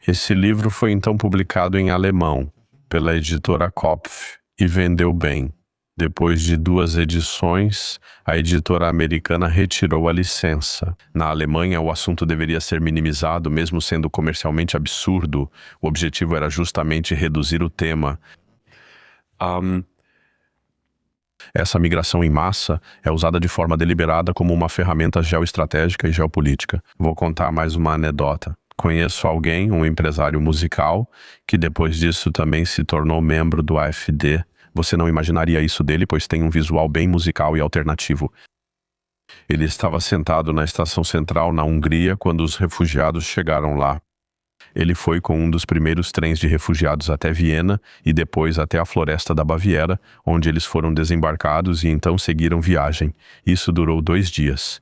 Esse livro foi então publicado em alemão, pela editora Kopf, e vendeu bem. Depois de 2 edições, a editora americana retirou a licença. Na Alemanha, o assunto deveria ser minimizado, mesmo sendo comercialmente absurdo. O objetivo era justamente reduzir o tema. Essa migração em massa é usada de forma deliberada como uma ferramenta geoestratégica e geopolítica. Vou contar mais uma anedota. Conheço alguém, um empresário musical, que depois disso também se tornou membro do AfD. Você não imaginaria isso dele, pois tem um visual bem musical e alternativo. Ele estava sentado na estação central na Hungria quando os refugiados chegaram lá. Ele foi com um dos primeiros trens de refugiados até Viena e depois até a floresta da Baviera, onde eles foram desembarcados e então seguiram viagem. Isso durou 2 dias.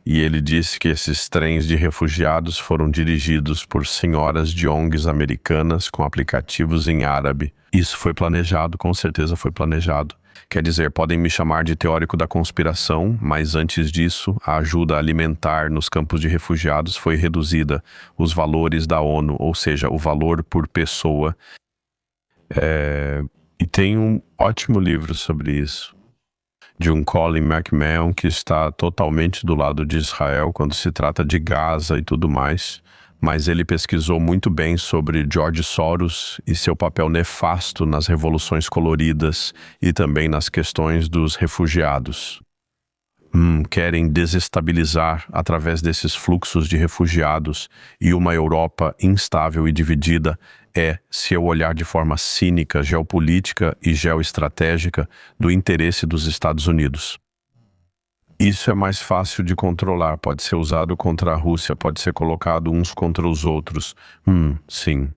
E ele disse que esses trens de refugiados foram dirigidos por senhoras de ONGs americanas com aplicativos em árabe. Isso foi planejado, com certeza foi planejado. Quer dizer, podem me chamar de teórico da conspiração, mas antes disso, a ajuda alimentar nos campos de refugiados foi reduzida. Os valores da ONU, ou seja, o valor por pessoa. E tem um ótimo livro sobre isso, de um Colin McMahon, que está totalmente do lado de Israel quando se trata de Gaza e tudo mais. Mas ele pesquisou muito bem sobre George Soros e seu papel nefasto nas revoluções coloridas e também nas questões dos refugiados. Querem desestabilizar através desses fluxos de refugiados e uma Europa instável e dividida se eu olhar de forma cínica, geopolítica e geoestratégica do interesse dos Estados Unidos. Isso é mais fácil de controlar, pode ser usado contra a Rússia, pode ser colocado uns contra os outros. Sim.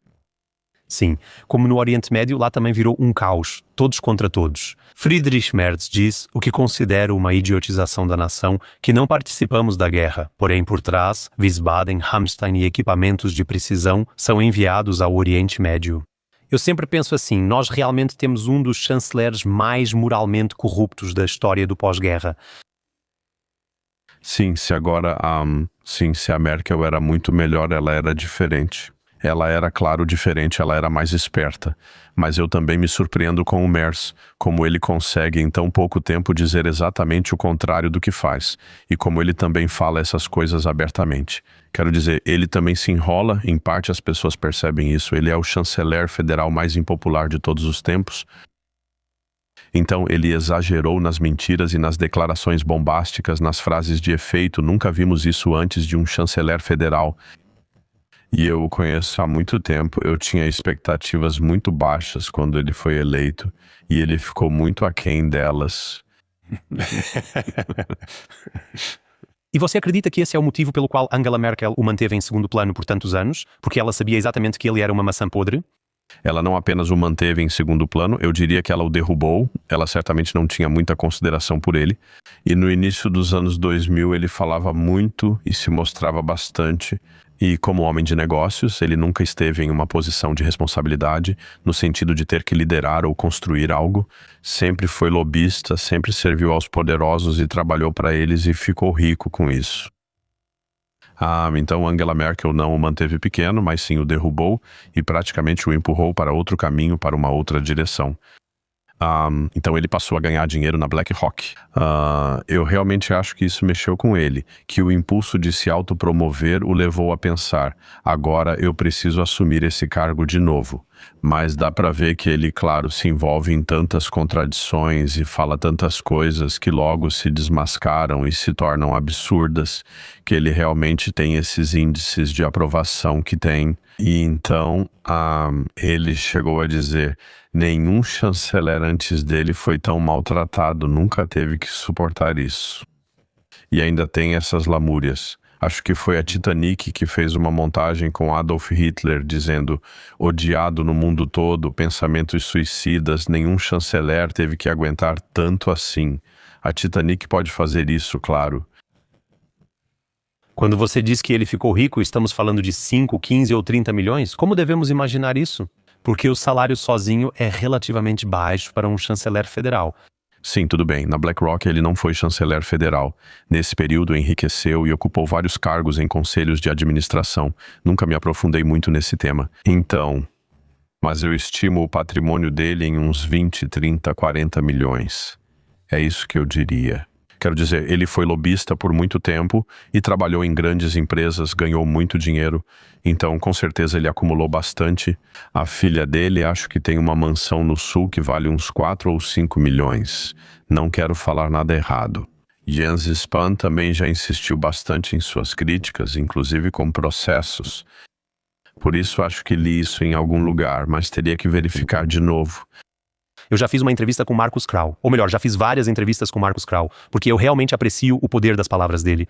Sim, como no Oriente Médio, lá também virou um caos, todos contra todos. Friedrich Merz diz o que considero uma idiotização da nação, que não participamos da guerra, porém por trás, Wiesbaden, Hamstein e equipamentos de precisão são enviados ao Oriente Médio. Eu sempre penso assim, nós realmente temos um dos chanceleres mais moralmente corruptos da história do pós-guerra. Sim, se a Merkel era muito melhor, ela era diferente. Ela era, claro, diferente, ela era mais esperta. Mas eu também me surpreendo com o Mers, como ele consegue em tão pouco tempo dizer exatamente o contrário do que faz, e como ele também fala essas coisas abertamente. Quero dizer, ele também se enrola, em parte as pessoas percebem isso, ele é o chanceler federal mais impopular de todos os tempos. Então ele exagerou nas mentiras e nas declarações bombásticas, nas frases de efeito, nunca vimos isso antes de um chanceler federal. E eu o conheço há muito tempo, eu tinha expectativas muito baixas quando ele foi eleito, e ele ficou muito aquém delas. E você acredita que esse é o motivo pelo qual Angela Merkel o manteve em segundo plano por tantos anos? Porque ela sabia exatamente que ele era uma maçã podre? Ela não apenas o manteve em segundo plano, eu diria que ela o derrubou, ela certamente não tinha muita consideração por ele. E no início dos anos 2000 ele falava muito e se mostrava bastante. E como homem de negócios, ele nunca esteve em uma posição de responsabilidade, no sentido de ter que liderar ou construir algo. Sempre foi lobista, sempre serviu aos poderosos e trabalhou para eles e ficou rico com isso. Então Angela Merkel não o manteve pequeno, mas sim o derrubou e praticamente o empurrou para outro caminho, para uma outra direção. Então ele passou a ganhar dinheiro na BlackRock. Eu realmente acho que isso mexeu com ele, que o impulso de se autopromover o levou a pensar, agora eu preciso assumir esse cargo de novo. Mas dá para ver que ele, claro, se envolve em tantas contradições e fala tantas coisas que logo se desmascaram e se tornam absurdas, que ele realmente tem esses índices de aprovação que tem. E então ele chegou a dizer: nenhum chanceler antes dele foi tão maltratado, nunca teve que suportar isso. E ainda tem essas lamúrias. Acho que foi a Titanic que fez uma montagem com Adolf Hitler dizendo: odiado no mundo todo, pensamentos suicidas, nenhum chanceler teve que aguentar tanto assim. A Titanic pode fazer isso, claro. Quando você diz que ele ficou rico, estamos falando de 5, 15 ou 30 milhões? Como devemos imaginar isso? Porque o salário sozinho é relativamente baixo para um chanceler federal. Sim, tudo bem. Na BlackRock ele não foi chanceler federal. Nesse período enriqueceu e ocupou vários cargos em conselhos de administração. Nunca me aprofundei muito nesse tema. Mas eu estimo o patrimônio dele em uns 20, 30, 40 milhões. É isso que eu diria. Quero dizer, ele foi lobista por muito tempo e trabalhou em grandes empresas, ganhou muito dinheiro. Então, com certeza, ele acumulou bastante. A filha dele, acho que tem uma mansão no sul que vale uns 4 ou 5 milhões. Não quero falar nada errado. Jens Spahn também já insistiu bastante em suas críticas, inclusive com processos. Por isso, acho que li isso em algum lugar, mas teria que verificar de novo. Eu já fiz uma entrevista com Marcus Krall. Ou melhor, já fiz várias entrevistas com Marcus Krall, porque eu realmente aprecio o poder das palavras dele.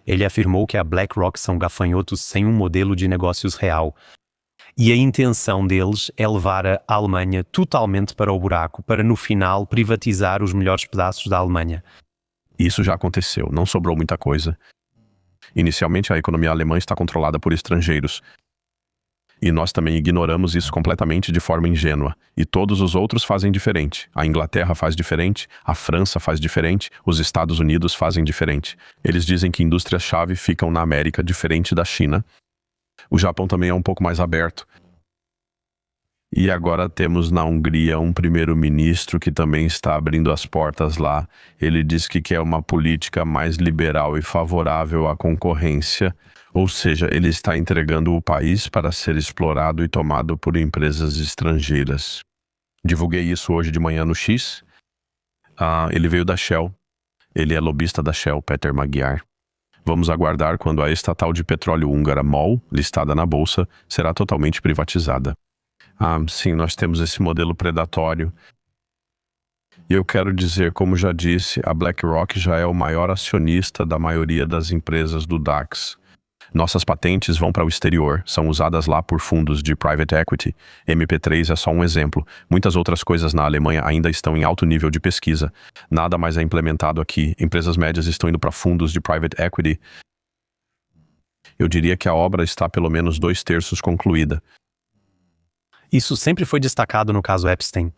Ele afirmou que a BlackRock são gafanhotos sem um modelo de negócios real. E a intenção deles é levar a Alemanha totalmente para o buraco, para no final privatizar os melhores pedaços da Alemanha. Isso já aconteceu, não sobrou muita coisa. Inicialmente, a economia alemã está controlada por estrangeiros. E nós também ignoramos isso completamente de forma ingênua. E todos os outros fazem diferente. A Inglaterra faz diferente, a França faz diferente, os Estados Unidos fazem diferente. Eles dizem que indústrias-chave ficam na América, diferente da China. O Japão também é um pouco mais aberto. E agora temos na Hungria um primeiro-ministro que também está abrindo as portas lá. Ele diz que quer uma política mais liberal e favorável à concorrência. Ou seja, ele está entregando o país para ser explorado e tomado por empresas estrangeiras. Divulguei isso hoje de manhã no X. Ele veio da Shell. Ele é lobista da Shell, Peter Magyar. Vamos aguardar quando a estatal de petróleo húngara MOL, listada na bolsa, será totalmente privatizada. Sim, nós temos esse modelo predatório. E eu quero dizer, como já disse, a BlackRock já é o maior acionista da maioria das empresas do DAX. Nossas patentes vão para o exterior, são usadas lá por fundos de private equity. MP3 é só um exemplo. Muitas outras coisas na Alemanha ainda estão em alto nível de pesquisa. Nada mais é implementado aqui. Empresas médias estão indo para fundos de private equity. Eu diria que a obra está pelo menos 2/3 concluída. Isso sempre foi destacado no caso Epstein.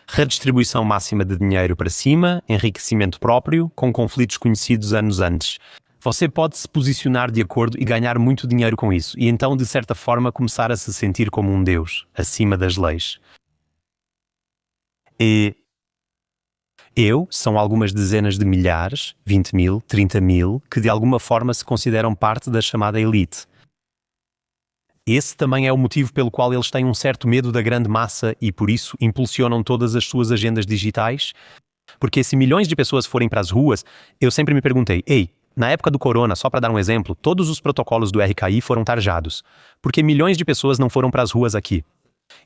Redistribuição máxima de dinheiro para cima, enriquecimento próprio, com conflitos conhecidos anos antes. Você pode se posicionar de acordo e ganhar muito dinheiro com isso, e então, de certa forma, começar a se sentir como um deus, acima das leis. São algumas dezenas de milhares, 20 mil, 30 mil, que de alguma forma se consideram parte da chamada elite. Esse também é o motivo pelo qual eles têm um certo medo da grande massa e, por isso, impulsionam todas as suas agendas digitais. Porque se milhões de pessoas forem para as ruas, eu sempre me perguntei, na época do corona, só para dar um exemplo, todos os protocolos do RKI foram tarjados. Porque milhões de pessoas não foram para as ruas aqui.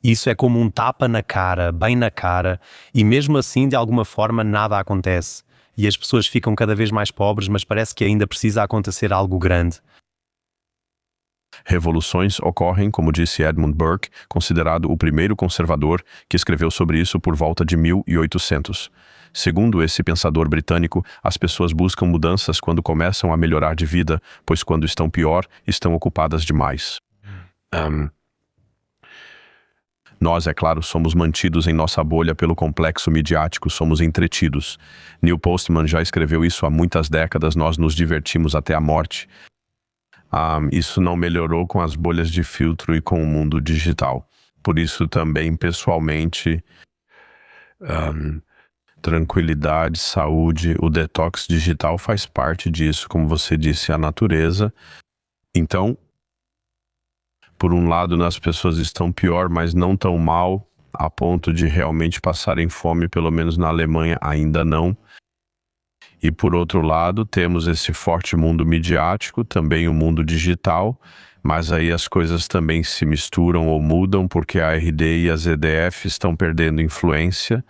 Isso é como um tapa na cara, bem na cara, e mesmo assim, de alguma forma, nada acontece. E as pessoas ficam cada vez mais pobres, mas parece que ainda precisa acontecer algo grande. Revoluções ocorrem, como disse Edmund Burke, considerado o primeiro conservador que escreveu sobre isso por volta de 1800. Segundo esse pensador britânico, as pessoas buscam mudanças quando começam a melhorar de vida, pois quando estão pior, estão ocupadas demais. Nós, é claro, somos mantidos em nossa bolha pelo complexo midiático, somos entretidos. Neil Postman já escreveu isso há muitas décadas, nós nos divertimos até a morte. Isso não melhorou com as bolhas de filtro e com o mundo digital. Por isso também, pessoalmente, tranquilidade, saúde, o detox digital faz parte disso, como você disse, a natureza. Então, por um lado, as pessoas estão pior, mas não tão mal, a ponto de realmente passarem fome, pelo menos na Alemanha ainda não. E por outro lado, temos esse forte mundo midiático, também o mundo digital, mas aí as coisas também se misturam ou mudam, porque a ARD e a ZDF estão perdendo influência.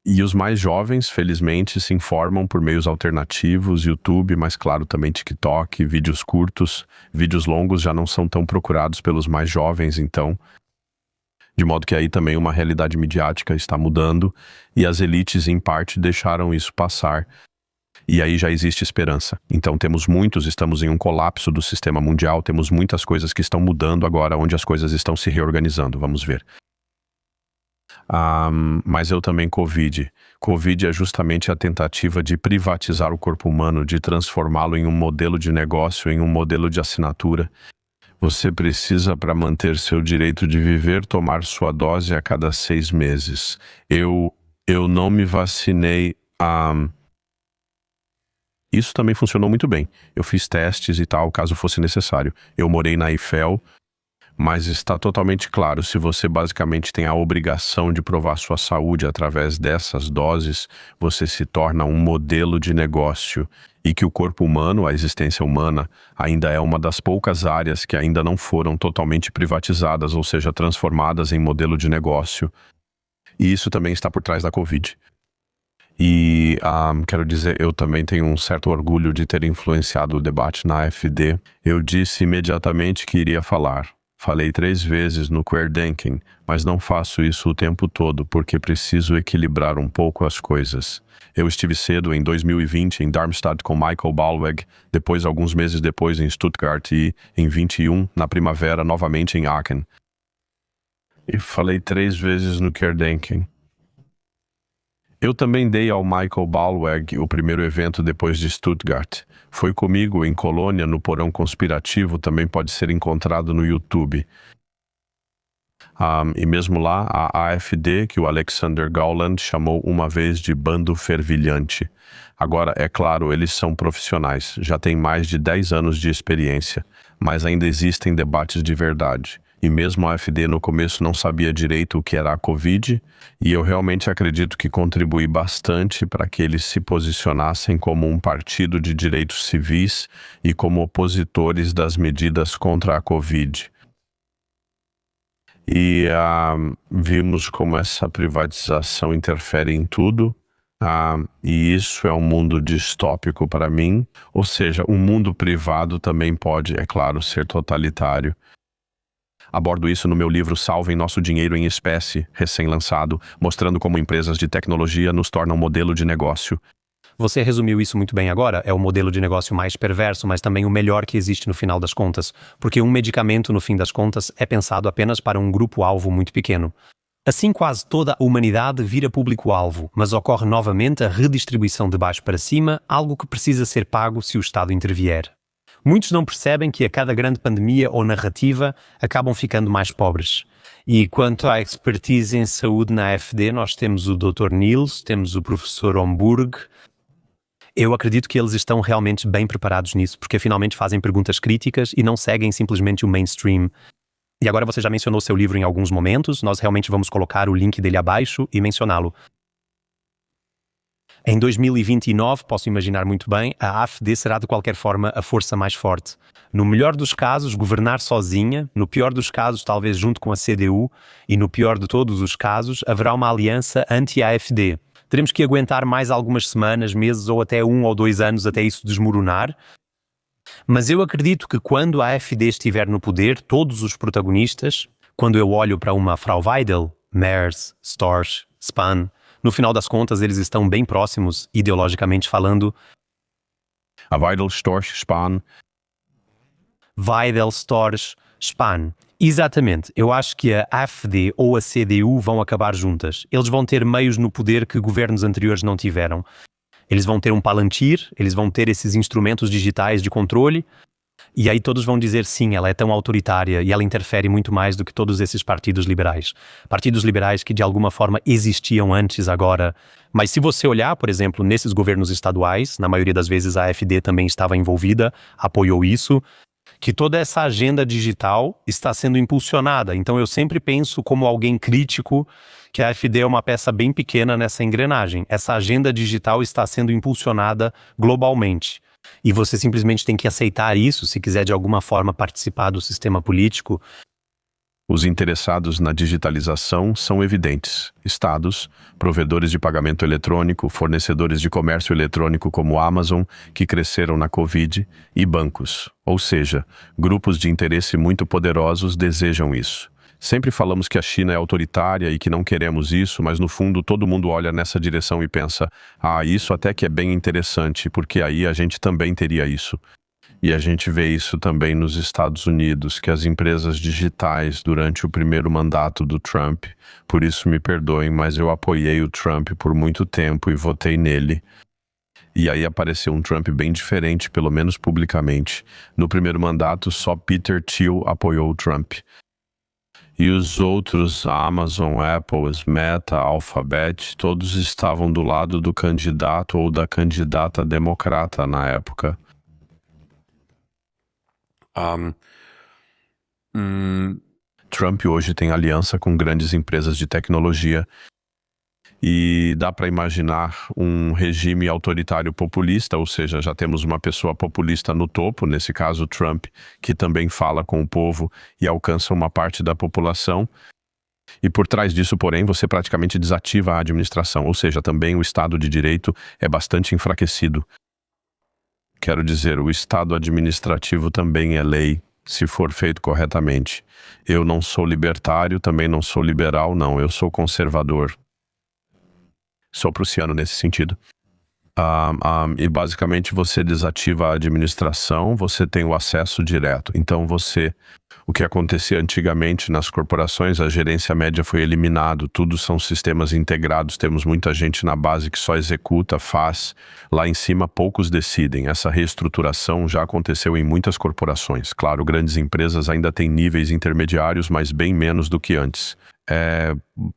E os mais jovens, felizmente, se informam por meios alternativos, YouTube, mas claro, também TikTok, vídeos curtos. Vídeos longos já não são tão procurados pelos mais jovens, então. De modo que aí também uma realidade midiática está mudando e as elites, em parte, deixaram isso passar. E aí já existe esperança. Então estamos em um colapso do sistema mundial, temos muitas coisas que estão mudando agora, onde as coisas estão se reorganizando, vamos ver. Mas eu também Covid. Covid é justamente a tentativa de privatizar o corpo humano, de transformá-lo em um modelo de negócio, em um modelo de assinatura. Você precisa, para manter seu direito de viver, tomar sua dose a cada 6 meses. Eu não me vacinei. Isso também funcionou muito bem. Eu fiz testes e tal, caso fosse necessário. Eu morei na Eiffel, mas está totalmente claro, se você basicamente tem a obrigação de provar sua saúde através dessas doses, você se torna um modelo de negócio e que o corpo humano, a existência humana, ainda é uma das poucas áreas que ainda não foram totalmente privatizadas, ou seja, transformadas em modelo de negócio. E isso também está por trás da Covid. E quero dizer, eu também tenho um certo orgulho de ter influenciado o debate na AfD. Eu disse imediatamente que iria falar. Falei 3 vezes no Querdenken, mas não faço isso o tempo todo porque preciso equilibrar um pouco as coisas. Eu estive cedo em 2020 em Darmstadt com Michael Ballweg, depois alguns meses depois em Stuttgart e, em 21, na primavera, novamente em Aachen. E falei 3 vezes no Querdenken. Eu também dei ao Michael Ballweg o primeiro evento depois de Stuttgart. Foi comigo em Colônia, no Porão Conspirativo, também pode ser encontrado no YouTube. E mesmo lá, a AfD, que o Alexander Gauland chamou uma vez de bando fervilhante. Agora, é claro, eles são profissionais, já têm mais de 10 anos de experiência, mas ainda existem debates de verdade. E mesmo a AfD no começo não sabia direito o que era a Covid, e eu realmente acredito que contribuí bastante para que eles se posicionassem como um partido de direitos civis e como opositores das medidas contra a Covid. E vimos como essa privatização interfere em tudo, e isso é um mundo distópico para mim, ou seja, um mundo privado também pode, é claro, ser totalitário. Abordo isso no meu livro Salvem Nosso Dinheiro em Espécie, recém-lançado, mostrando como empresas de tecnologia nos tornam modelo de negócio. Você resumiu isso muito bem agora. É o modelo de negócio mais perverso, mas também o melhor que existe no final das contas. Porque um medicamento, no fim das contas, é pensado apenas para um grupo-alvo muito pequeno. Assim, quase toda a humanidade vira público-alvo, mas ocorre novamente a redistribuição de baixo para cima, algo que precisa ser pago se o Estado intervier. Muitos não percebem que a cada grande pandemia ou narrativa acabam ficando mais pobres. E quanto à expertise em saúde na AfD, nós temos o Dr. Niels, temos o Professor Homburg. Eu acredito que eles estão realmente bem preparados nisso, porque finalmente fazem perguntas críticas e não seguem simplesmente o mainstream. E agora você já mencionou seu livro em alguns momentos, nós realmente vamos colocar o link dele abaixo e mencioná-lo. Em 2029, posso imaginar muito bem, a AfD será de qualquer forma a força mais forte. No melhor dos casos, governar sozinha, no pior dos casos, talvez junto com a CDU, e no pior de todos os casos, haverá uma aliança anti-AfD. Teremos que aguentar mais algumas semanas, meses ou até 1 ou 2 anos até isso desmoronar. Mas eu acredito que quando a AfD estiver no poder, todos os protagonistas, quando eu olho para uma Frau Weidel, Merz, Storch, Spahn, no final das contas eles estão bem próximos, ideologicamente falando. A Weidel, Storch, Spahn. Weidel, Storch, Spahn. Exatamente. Eu acho que a AfD ou a CDU vão acabar juntas. Eles vão ter meios no poder que governos anteriores não tiveram. Eles vão ter um Palantir, eles vão ter esses instrumentos digitais de controle, e aí todos vão dizer sim, ela é tão autoritária e ela interfere muito mais do que todos esses partidos liberais. Partidos liberais que de alguma forma existiam antes agora. Mas se você olhar, por exemplo, nesses governos estaduais, na maioria das vezes a AfD também estava envolvida, apoiou isso, que toda essa agenda digital está sendo impulsionada. Então eu sempre penso como alguém crítico que a AfD é uma peça bem pequena nessa engrenagem. Essa agenda digital está sendo impulsionada globalmente. E você simplesmente tem que aceitar isso se quiser de alguma forma participar do sistema político. Os interessados na digitalização são evidentes: estados, provedores de pagamento eletrônico, fornecedores de comércio eletrônico como Amazon, que cresceram na Covid, e bancos. Ou seja, grupos de interesse muito poderosos desejam isso. Sempre falamos que a China é autoritária e que não queremos isso, mas no fundo todo mundo olha nessa direção e pensa: ah, isso até que é bem interessante, porque aí a gente também teria isso. E a gente vê isso também nos Estados Unidos, que as empresas digitais, durante o primeiro mandato do Trump, por isso me perdoem, mas eu apoiei o Trump por muito tempo e votei nele. E aí apareceu um Trump bem diferente, pelo menos publicamente. No primeiro mandato, só Peter Thiel apoiou o Trump. E os outros, a Amazon, Apple, Meta, Alphabet, todos estavam do lado do candidato ou da candidata democrata na época. Trump hoje tem aliança com grandes empresas de tecnologia e dá para imaginar um regime autoritário populista, ou seja, já temos uma pessoa populista no topo, nesse caso Trump, que também fala com o povo e alcança uma parte da população. E por trás disso, porém, você praticamente desativa a administração, ou seja, também o Estado de Direito é bastante enfraquecido. Quero dizer, o Estado administrativo também é lei, se for feito corretamente. Eu não sou libertário, também não sou liberal, não, eu sou conservador. Sou prussiano nesse sentido. E basicamente você desativa a administração, você tem o acesso direto. Então o que acontecia antigamente nas corporações, a gerência média foi eliminado, tudo são sistemas integrados, temos muita gente na base que só executa, faz, lá em cima poucos decidem. Essa reestruturação já aconteceu em muitas corporações. Claro, grandes empresas ainda têm níveis intermediários, mas bem menos do que antes.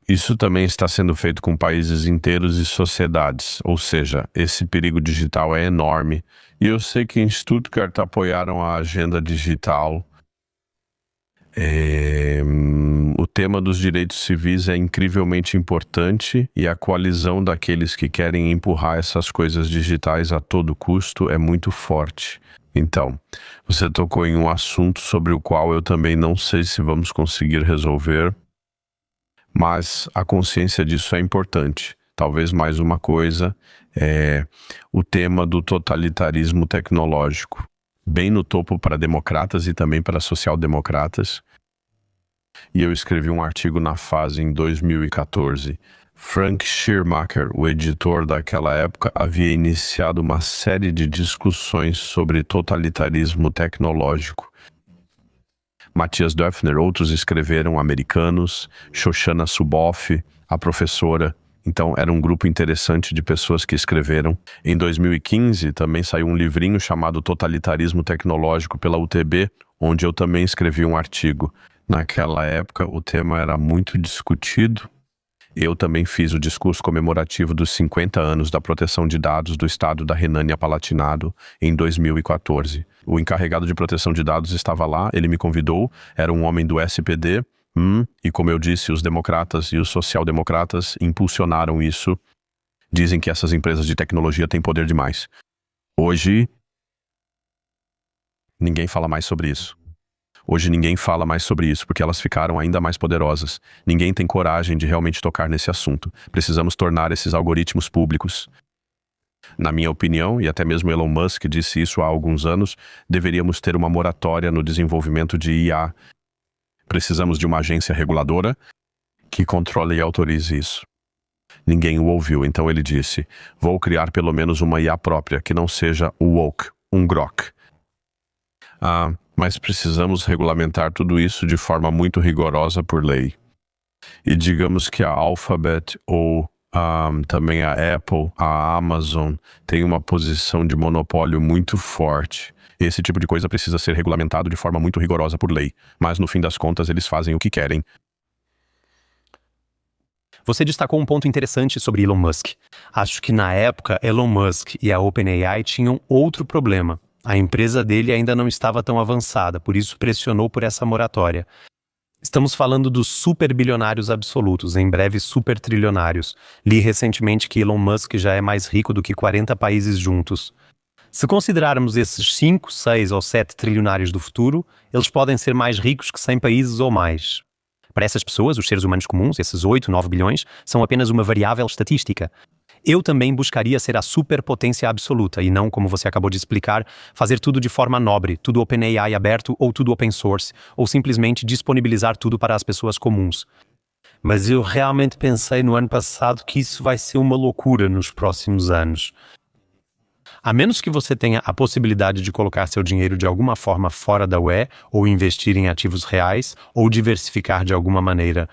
Isso também está sendo feito com países inteiros e sociedades, ou seja, esse perigo digital é enorme. E eu sei que em Stuttgart apoiaram a agenda digital. O tema dos direitos civis é incrivelmente importante e a coalizão daqueles que querem empurrar essas coisas digitais a todo custo é muito forte. Então, você tocou em um assunto sobre o qual eu também não sei se vamos conseguir resolver, mas a consciência disso é importante. Talvez mais uma coisa é o tema do totalitarismo tecnológico, bem no topo para democratas e também para social-democratas. E eu escrevi um artigo na Fase em 2014. Frank Schirmacher, o editor daquela época, havia iniciado uma série de discussões sobre totalitarismo tecnológico. Matthias Döpfner, outros escreveram, americanos, Shoshana Zuboff, a professora. Então, era um grupo interessante de pessoas que escreveram. Em 2015, também saiu um livrinho chamado Totalitarismo Tecnológico pela UTB, onde eu também escrevi um artigo. Naquela época, o tema era muito discutido. Eu também fiz o discurso comemorativo dos 50 anos da proteção de dados do estado da Renânia-Palatinado em 2014. O encarregado de proteção de dados estava lá, ele me convidou, era um homem do SPD, e como eu disse, os democratas e os social-democratas impulsionaram isso. Dizem que essas empresas de tecnologia têm poder demais. Hoje, ninguém fala mais sobre isso. Hoje ninguém fala mais sobre isso porque elas ficaram ainda mais poderosas. Ninguém tem coragem de realmente tocar nesse assunto. Precisamos tornar esses algoritmos públicos. Na minha opinião, e até mesmo Elon Musk disse isso há alguns anos, deveríamos ter uma moratória no desenvolvimento de IA. Precisamos de uma agência reguladora que controle e autorize isso. Ninguém o ouviu, então ele disse, vou criar pelo menos uma IA própria que não seja o woke, um grok. Mas precisamos regulamentar tudo isso de forma muito rigorosa por lei. E digamos que a Alphabet ou também a Apple, a Amazon, tem uma posição de monopólio muito forte. Esse tipo de coisa precisa ser regulamentado de forma muito rigorosa por lei. Mas no fim das contas eles fazem o que querem. Você destacou um ponto interessante sobre Elon Musk. Acho que na época Elon Musk e a OpenAI tinham outro problema. A empresa dele ainda não estava tão avançada, por isso pressionou por essa moratória. Estamos falando dos superbilionários absolutos, em breve supertrilionários. Li recentemente que Elon Musk já é mais rico do que 40 países juntos. Se considerarmos esses 5, 6 ou 7 trilionários do futuro, eles podem ser mais ricos que 100 países ou mais. Para essas pessoas, os seres humanos comuns, esses 8, 9 bilhões, são apenas uma variável estatística. Eu também buscaria ser a superpotência absoluta e não, como você acabou de explicar, fazer tudo de forma nobre, tudo OpenAI aberto ou tudo open source, ou simplesmente disponibilizar tudo para as pessoas comuns. Mas eu realmente pensei no ano passado que isso vai ser uma loucura nos próximos anos. A menos que você tenha a possibilidade de colocar seu dinheiro de alguma forma fora da UE, ou investir em ativos reais, ou diversificar de alguma maneira.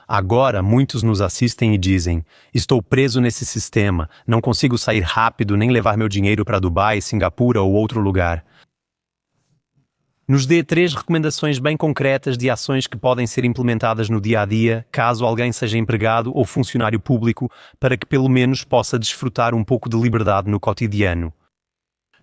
Agora, muitos nos assistem e dizem, estou preso nesse sistema, não consigo sair rápido nem levar meu dinheiro para Dubai, Singapura ou outro lugar. Nos dê 3 recomendações bem concretas de ações que podem ser implementadas no dia a dia, caso alguém seja empregado ou funcionário público, para que pelo menos possa desfrutar um pouco de liberdade no cotidiano.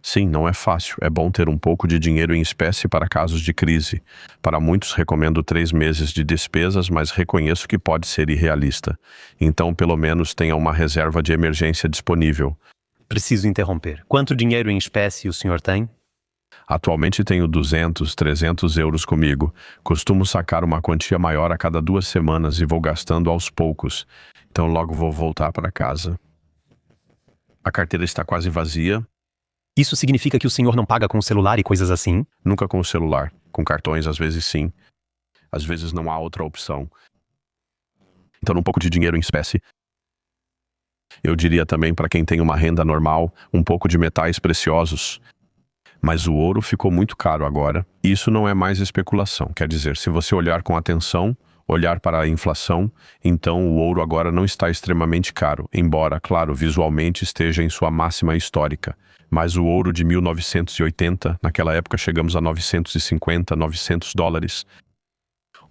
Sim, não é fácil. É bom ter um pouco de dinheiro em espécie para casos de crise. Para muitos, recomendo 3 meses de despesas, mas reconheço que pode ser irrealista. Então, pelo menos, tenha uma reserva de emergência disponível. Preciso interromper. Quanto dinheiro em espécie o senhor tem? Atualmente tenho 200, 300 euros comigo. Costumo sacar uma quantia maior a cada 2 semanas e vou gastando aos poucos. Então logo vou voltar para casa. A carteira está quase vazia. Isso significa que o senhor não paga com o celular e coisas assim? Nunca com o celular. Com cartões, às vezes sim. Às vezes não há outra opção. Então um pouco de dinheiro em espécie. Eu diria também para quem tem uma renda normal, um pouco de metais preciosos. Mas o ouro ficou muito caro agora. Isso não é mais especulação. Quer dizer, se você olhar com atenção, olhar para a inflação, então o ouro agora não está extremamente caro, embora, claro, visualmente esteja em sua máxima histórica. Mas o ouro de 1980, naquela época chegamos a 950, 900 dólares.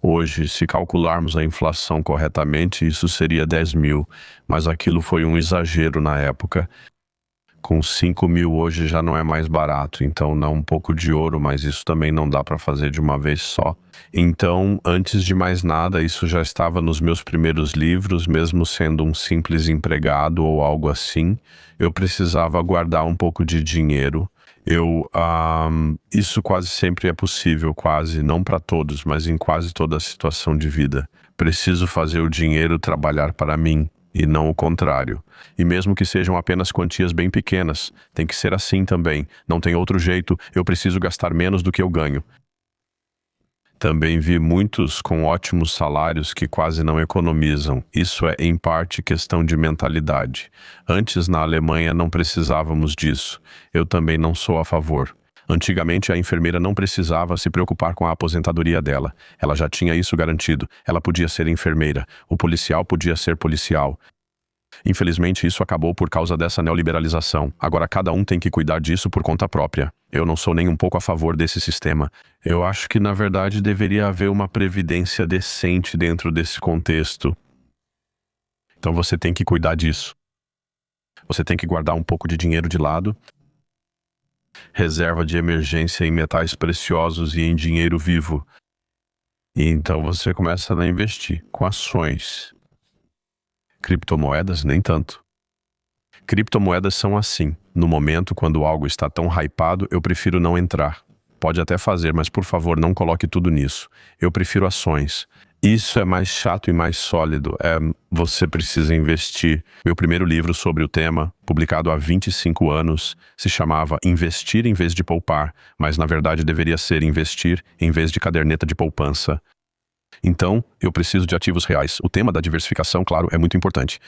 Hoje, se calcularmos a inflação corretamente, isso seria 10 mil, mas aquilo foi um exagero na época. Com 5 mil hoje já não é mais barato, então não um pouco de ouro, mas isso também não dá para fazer de uma vez só. Então, antes de mais nada, isso já estava nos meus primeiros livros, mesmo sendo um simples empregado ou algo assim, eu precisava guardar um pouco de dinheiro. Isso quase sempre é possível, quase, não para todos, mas em quase toda a situação de vida. Preciso fazer o dinheiro trabalhar para mim. E não o contrário. E mesmo que sejam apenas quantias bem pequenas, tem que ser assim também. Não tem outro jeito, eu preciso gastar menos do que eu ganho. Também vi muitos com ótimos salários que quase não economizam. Isso é, em parte, questão de mentalidade. Antes, na Alemanha, não precisávamos disso. Eu também não sou a favor. Antigamente, a enfermeira não precisava se preocupar com a aposentadoria dela. Ela já tinha isso garantido. Ela podia ser enfermeira. O policial podia ser policial. Infelizmente, isso acabou por causa dessa neoliberalização. Agora cada um tem que cuidar disso por conta própria. Eu não sou nem um pouco a favor desse sistema. Eu acho que, na verdade, deveria haver uma previdência decente dentro desse contexto. Então você tem que cuidar disso. Você tem que guardar um pouco de dinheiro de lado, reserva de emergência em metais preciosos e em dinheiro vivo. E então você começa a investir com ações. Criptomoedas, nem tanto. Criptomoedas são assim. No momento, quando algo está tão hypado, eu prefiro não entrar. Pode até fazer, mas por favor, não coloque tudo nisso. Eu prefiro ações. Isso é mais chato e mais sólido. Você precisa investir. Meu primeiro livro sobre o tema, publicado há 25 anos, se chamava Investir em vez de poupar, mas na verdade deveria ser investir em vez de caderneta de poupança. Então, eu preciso de ativos reais. O tema da diversificação, claro, é muito importante.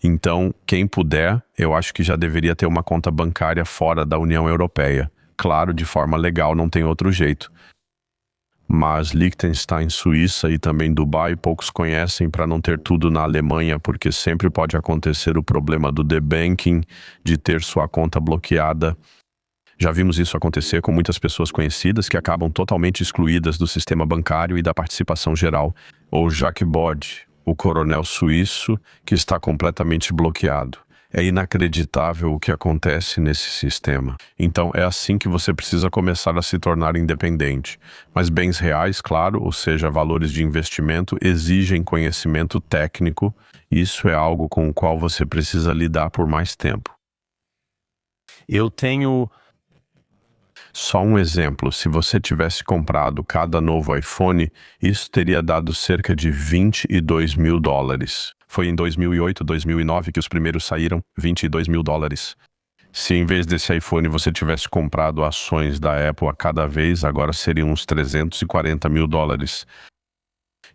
Então, quem puder, eu acho que já deveria ter uma conta bancária fora da União Europeia. Claro, de forma legal, não tem outro jeito. Mas Liechtenstein, Suíça e também Dubai, poucos conhecem para não ter tudo na Alemanha, porque sempre pode acontecer o problema do debanking, de ter sua conta bloqueada. Já vimos isso acontecer com muitas pessoas conhecidas que acabam totalmente excluídas do sistema bancário e da participação geral. Ou Jacques Bode, o coronel suíço, que está completamente bloqueado. É inacreditável o que acontece nesse sistema. Então é assim que você precisa começar a se tornar independente. Mas bens reais, claro, ou seja, valores de investimento, exigem conhecimento técnico. Isso é algo com o qual você precisa lidar por mais tempo. Eu tenho... Só um exemplo, se você tivesse comprado cada novo iPhone, isso teria dado cerca de $22 mil. Foi em 2008, 2009 que os primeiros saíram, $22 mil. Se em vez desse iPhone você tivesse comprado ações da Apple a cada vez, agora seriam uns $340 mil.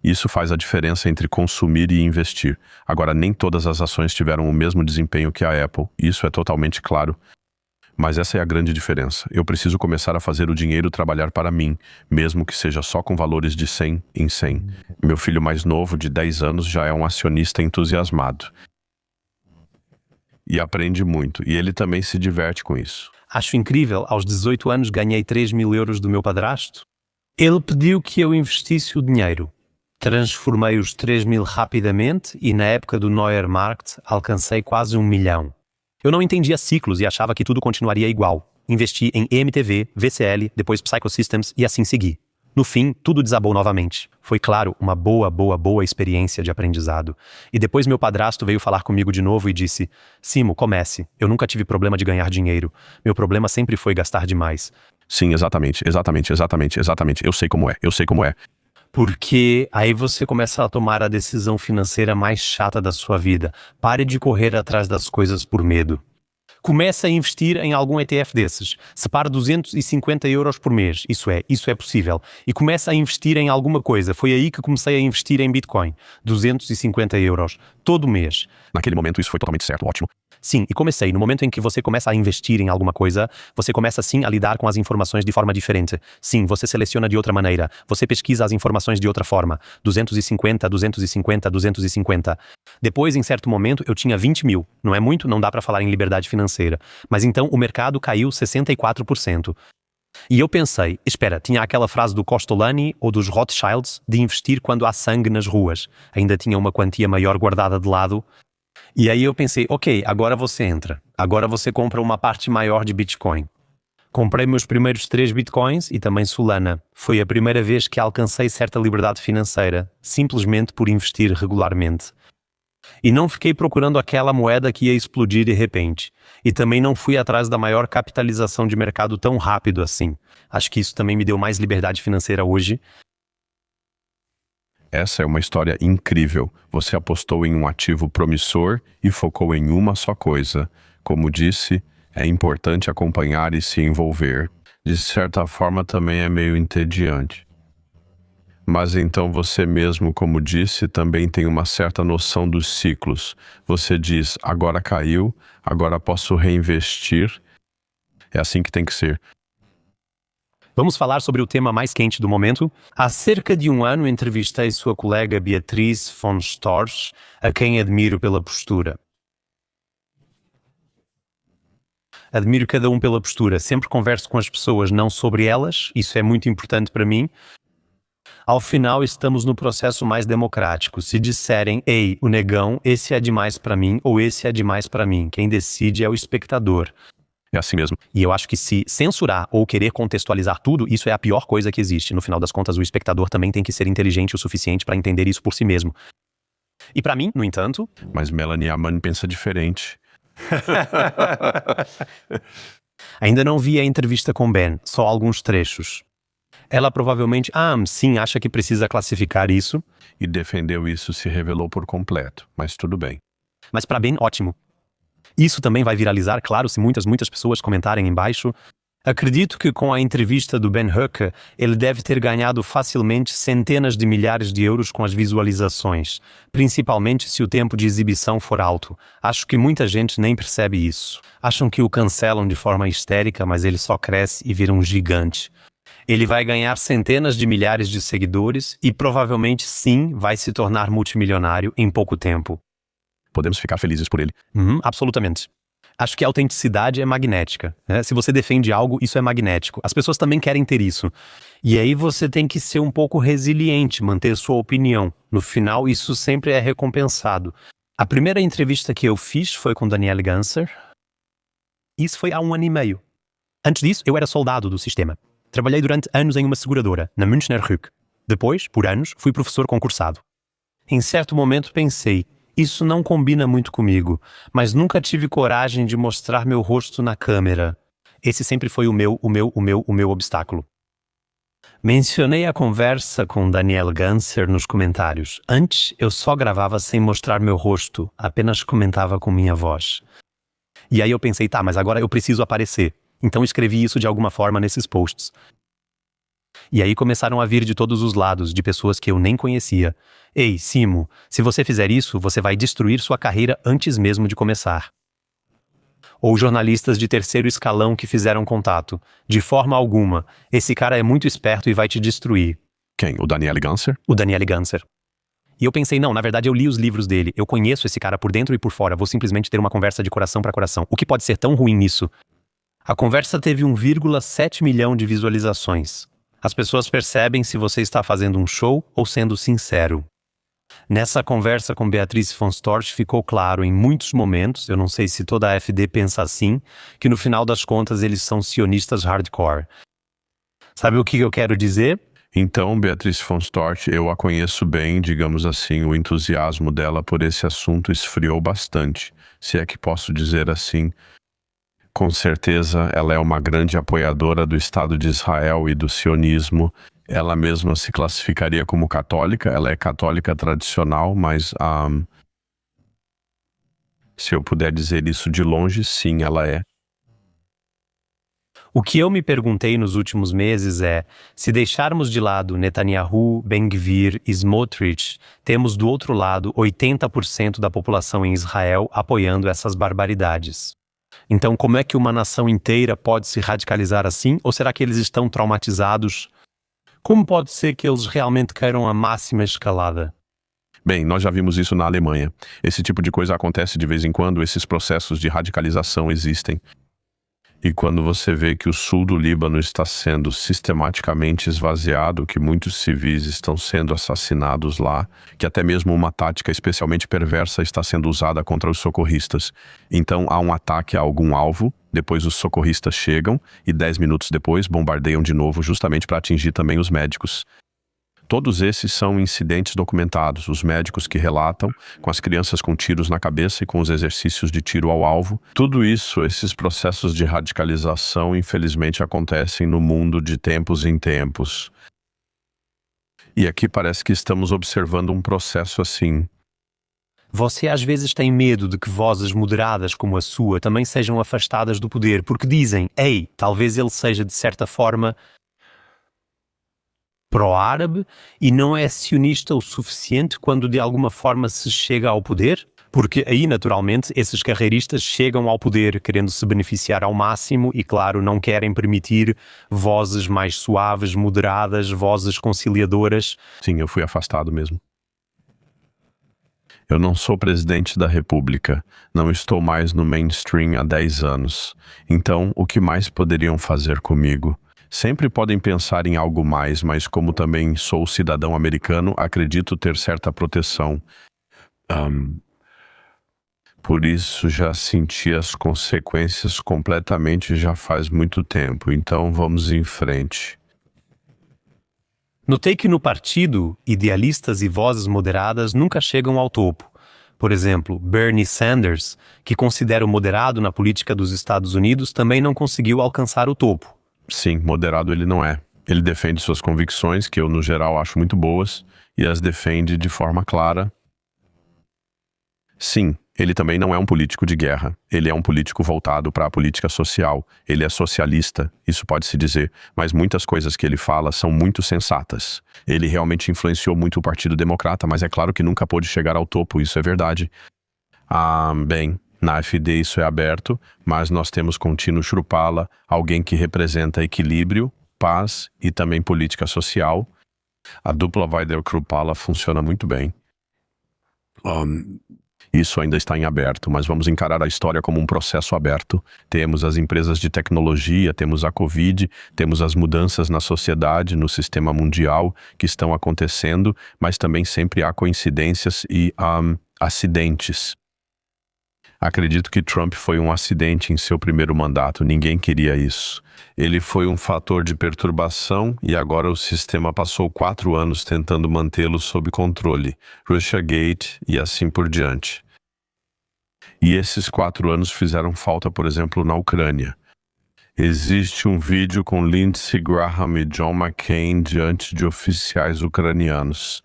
Isso faz a diferença entre consumir e investir. Agora, nem todas as ações tiveram o mesmo desempenho que a Apple, isso é totalmente claro. Mas essa é a grande diferença. Eu preciso começar a fazer o dinheiro trabalhar para mim, mesmo que seja só com valores de 100 em 100. Meu filho mais novo, de 10 anos, já é um acionista entusiasmado. E aprende muito, e ele também se diverte com isso. Acho incrível, aos 18 anos ganhei 3 mil euros do meu padrasto. Ele pediu que eu investisse o dinheiro. Transformei os 3 mil rapidamente e na época do Neuer Markt alcancei quase 1 milhão. Eu não entendia ciclos e achava que tudo continuaria igual. Investi em EMTV, VCL, depois Psychosystems e assim segui. No fim, tudo desabou novamente. Foi, claro, uma boa experiência de aprendizado. E depois meu padrasto veio falar comigo de novo e disse: Simo, comece. Eu nunca tive problema de ganhar dinheiro. Meu problema sempre foi gastar demais. Sim, exatamente. Eu sei como é. Porque aí você começa a tomar a decisão financeira mais chata da sua vida. Pare de correr atrás das coisas por medo. Comece a investir em algum ETF desses. Separe 250 euros por mês. Isso é possível. E comece a investir em alguma coisa. Foi aí que comecei a investir em Bitcoin. 250 euros. Todo mês. Naquele momento isso foi totalmente certo, ótimo. Sim, e comecei. No momento em que você começa a investir em alguma coisa, você começa sim a lidar com as informações de forma diferente. Sim, você seleciona de outra maneira. Você pesquisa as informações de outra forma. 250. Depois, em certo momento, eu tinha 20 mil. Não é muito, não dá para falar em liberdade financeira. Mas então o mercado caiu 64%. E eu pensei, espera, tinha aquela frase do Costolani ou dos Rothschilds de investir quando há sangue nas ruas. Ainda tinha uma quantia maior guardada de lado. E aí eu pensei, ok, agora você entra. Agora você compra uma parte maior de Bitcoin. Comprei meus primeiros 3 Bitcoins e também Solana. Foi a primeira vez que alcancei certa liberdade financeira, simplesmente por investir regularmente. E não fiquei procurando aquela moeda que ia explodir de repente. E também não fui atrás da maior capitalização de mercado tão rápido assim. Acho que isso também me deu mais liberdade financeira hoje. Essa é uma história incrível. Você apostou em um ativo promissor e focou em uma só coisa. Como disse, é importante acompanhar e se envolver. De certa forma também é meio entediante. Mas então você mesmo, como disse, também tem uma certa noção dos ciclos. Você diz, agora caiu, agora posso reinvestir. É assim que tem que ser. Vamos falar sobre o tema mais quente do momento? Há cerca de um ano entrevistei sua colega Beatriz von Storch, a quem admiro pela postura. Admiro cada um pela postura. Sempre converso com as pessoas, não sobre elas. Isso é muito importante para mim. Ao final, estamos no processo mais democrático. Se disserem, ei, o negão, esse é demais para mim ou esse é demais para mim, quem decide é o espectador. É assim mesmo. E eu acho que se censurar ou querer contextualizar tudo, isso é a pior coisa que existe. No final das contas, o espectador também tem que ser inteligente o suficiente para entender isso por si mesmo. E para mim, no entanto... Mas Melanie Aman pensa diferente. Ainda não vi a entrevista com Ben, só alguns trechos. Ela provavelmente, sim, acha que precisa classificar isso. E defendeu isso se revelou por completo, mas tudo bem. Mas para Ben, ótimo. Isso também vai viralizar, claro, se muitas pessoas comentarem embaixo. Acredito que com a entrevista do Ben Hucker, ele deve ter ganhado facilmente centenas de milhares de euros com as visualizações, principalmente se o tempo de exibição for alto. Acho que muita gente nem percebe isso. Acham que o cancelam de forma histérica, mas ele só cresce e vira um gigante. Ele vai ganhar centenas de milhares de seguidores e provavelmente sim vai se tornar multimilionário em pouco tempo. Podemos ficar felizes por ele. Absolutamente. Acho que a autenticidade é magnética, né? Se você defende algo, isso é magnético. As pessoas também querem ter isso. E aí você tem que ser um pouco resiliente, manter sua opinião. No final, isso sempre é recompensado. A primeira entrevista que eu fiz foi com Danielle Ganser. Isso foi há 1 ano e meio. Antes disso, eu era soldado do sistema. Trabalhei durante anos em uma seguradora, na Münchner Rück. Depois, por anos, fui professor concursado. Em certo momento pensei, isso não combina muito comigo, mas nunca tive coragem de mostrar meu rosto na câmera. Esse sempre foi o meu obstáculo. Mencionei a conversa com Danielle Ganser nos comentários. Antes, eu só gravava sem mostrar meu rosto, apenas comentava com minha voz. E aí eu pensei, mas agora eu preciso aparecer. Então escrevi isso de alguma forma nesses posts. E aí começaram a vir de todos os lados, de pessoas que eu nem conhecia. Ei, Simo, se você fizer isso, você vai destruir sua carreira antes mesmo de começar. Ou jornalistas de terceiro escalão que fizeram contato. De forma alguma, esse cara é muito esperto e vai te destruir. Quem? O Danielle Ganser? O Danielle Ganser. E eu pensei, não, na verdade eu li os livros dele, eu conheço esse cara por dentro e por fora, vou simplesmente ter uma conversa de coração para coração. O que pode ser tão ruim nisso? A conversa teve 1,7 milhão de visualizações. As pessoas percebem se você está fazendo um show ou sendo sincero. Nessa conversa com Beatriz von Storch ficou claro em muitos momentos, eu não sei se toda a AfD pensa assim, que no final das contas eles são sionistas hardcore. Sabe o que eu quero dizer? Então, Beatriz von Storch, eu a conheço bem, digamos assim, o entusiasmo dela por esse assunto esfriou bastante, se é que posso dizer assim. Com certeza, ela é uma grande apoiadora do Estado de Israel e do sionismo. Ela mesma se classificaria como católica, ela é católica tradicional, mas se eu puder dizer isso de longe, sim, ela é. O que eu me perguntei nos últimos meses é, se deixarmos de lado Netanyahu, Ben-Gvir e Smotrich, temos do outro lado 80% da população em Israel apoiando essas barbaridades. Então, como é que uma nação inteira pode se radicalizar assim? Ou será que eles estão traumatizados? Como pode ser que eles realmente queiram a máxima escalada? Bem, nós já vimos isso na Alemanha. Esse tipo de coisa acontece de vez em quando, esses processos de radicalização existem. E quando você vê que o sul do Líbano está sendo sistematicamente esvaziado, que muitos civis estão sendo assassinados lá, que até mesmo uma tática especialmente perversa está sendo usada contra os socorristas. Então há um ataque a algum alvo, depois os socorristas chegam e 10 minutos depois bombardeiam de novo justamente para atingir também os médicos. Todos esses são incidentes documentados, os médicos que relatam, com as crianças com tiros na cabeça e com os exercícios de tiro ao alvo. Tudo isso, esses processos de radicalização, infelizmente acontecem no mundo de tempos em tempos. E aqui parece que estamos observando um processo assim. Você às vezes tem medo de que vozes moderadas como a sua também sejam afastadas do poder, porque dizem, ei, talvez ele seja de certa forma pró-árabe e não é sionista o suficiente quando de alguma forma se chega ao poder? Porque aí, naturalmente, esses carreiristas chegam ao poder querendo se beneficiar ao máximo e, claro, não querem permitir vozes mais suaves, moderadas, vozes conciliadoras. Sim, eu fui afastado mesmo. Eu não sou presidente da República, não estou mais no mainstream há 10 anos. Então, o que mais poderiam fazer comigo? Sempre podem pensar em algo mais, mas como também sou cidadão americano, acredito ter certa proteção. Por isso já senti as consequências completamente já faz muito tempo, então vamos em frente. Notei que no partido, idealistas e vozes moderadas nunca chegam ao topo. Por exemplo, Bernie Sanders, que considero moderado na política dos Estados Unidos, também não conseguiu alcançar o topo. Sim, moderado ele não é. Ele defende suas convicções, que eu no geral acho muito boas, e as defende de forma clara. Sim, ele também não é um político de guerra. Ele é um político voltado para a política social. Ele é socialista, isso pode-se dizer, mas muitas coisas que ele fala são muito sensatas. Ele realmente influenciou muito o Partido Democrata, mas é claro que nunca pôde chegar ao topo, isso é verdade. Bem, na AfD isso é aberto, mas nós temos com Tino Chrupala, alguém que representa equilíbrio, paz e também política social. A dupla Weider-Chrupala funciona muito bem. Isso ainda está em aberto, mas vamos encarar a história como um processo aberto. Temos as empresas de tecnologia, temos a Covid, temos as mudanças na sociedade, no sistema mundial que estão acontecendo, mas também sempre há coincidências e acidentes. Acredito que Trump foi um acidente em seu primeiro mandato, ninguém queria isso. Ele foi um fator de perturbação e agora o sistema passou 4 anos tentando mantê-lo sob controle, Russiagate e assim por diante. E esses 4 anos fizeram falta, por exemplo, na Ucrânia. Existe um vídeo com Lindsey Graham e John McCain diante de oficiais ucranianos.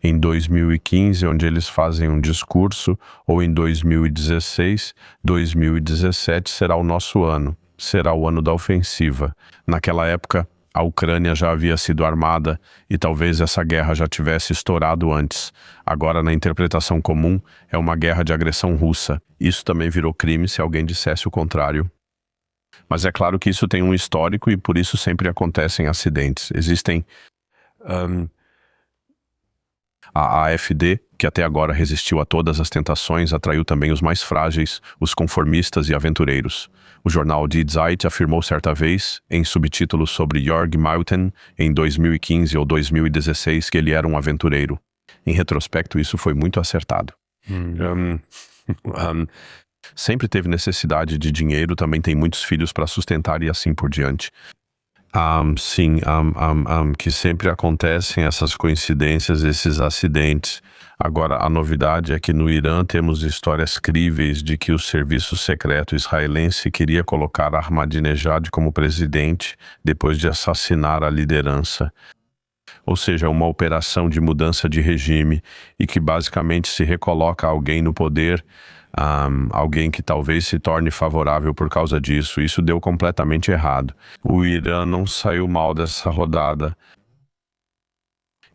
Em 2015, onde eles fazem um discurso, ou em 2016, 2017 será o nosso ano, será o ano da ofensiva. Naquela época, a Ucrânia já havia sido armada e talvez essa guerra já tivesse estourado antes. Agora, na interpretação comum, é uma guerra de agressão russa. Isso também virou crime se alguém dissesse o contrário. Mas é claro que isso tem um histórico e por isso sempre acontecem acidentes. Existem... A AfD, que até agora resistiu a todas as tentações, atraiu também os mais frágeis, os conformistas e aventureiros. O jornal Die Zeit afirmou certa vez, em subtítulo sobre Jörg Meuthen, em 2015 ou 2016, que ele era um aventureiro. Em retrospecto, isso foi muito acertado. Sempre teve necessidade de dinheiro, também tem muitos filhos para sustentar e assim por diante. Que sempre acontecem essas coincidências, esses acidentes. Agora, a novidade é que no Irã temos histórias críveis de que o serviço secreto israelense queria colocar Ahmadinejad como presidente depois de assassinar a liderança. Ou seja, uma operação de mudança de regime e que basicamente se recoloca alguém no poder, alguém que talvez se torne favorável por causa disso. Isso deu completamente errado. O Irã não saiu mal dessa rodada.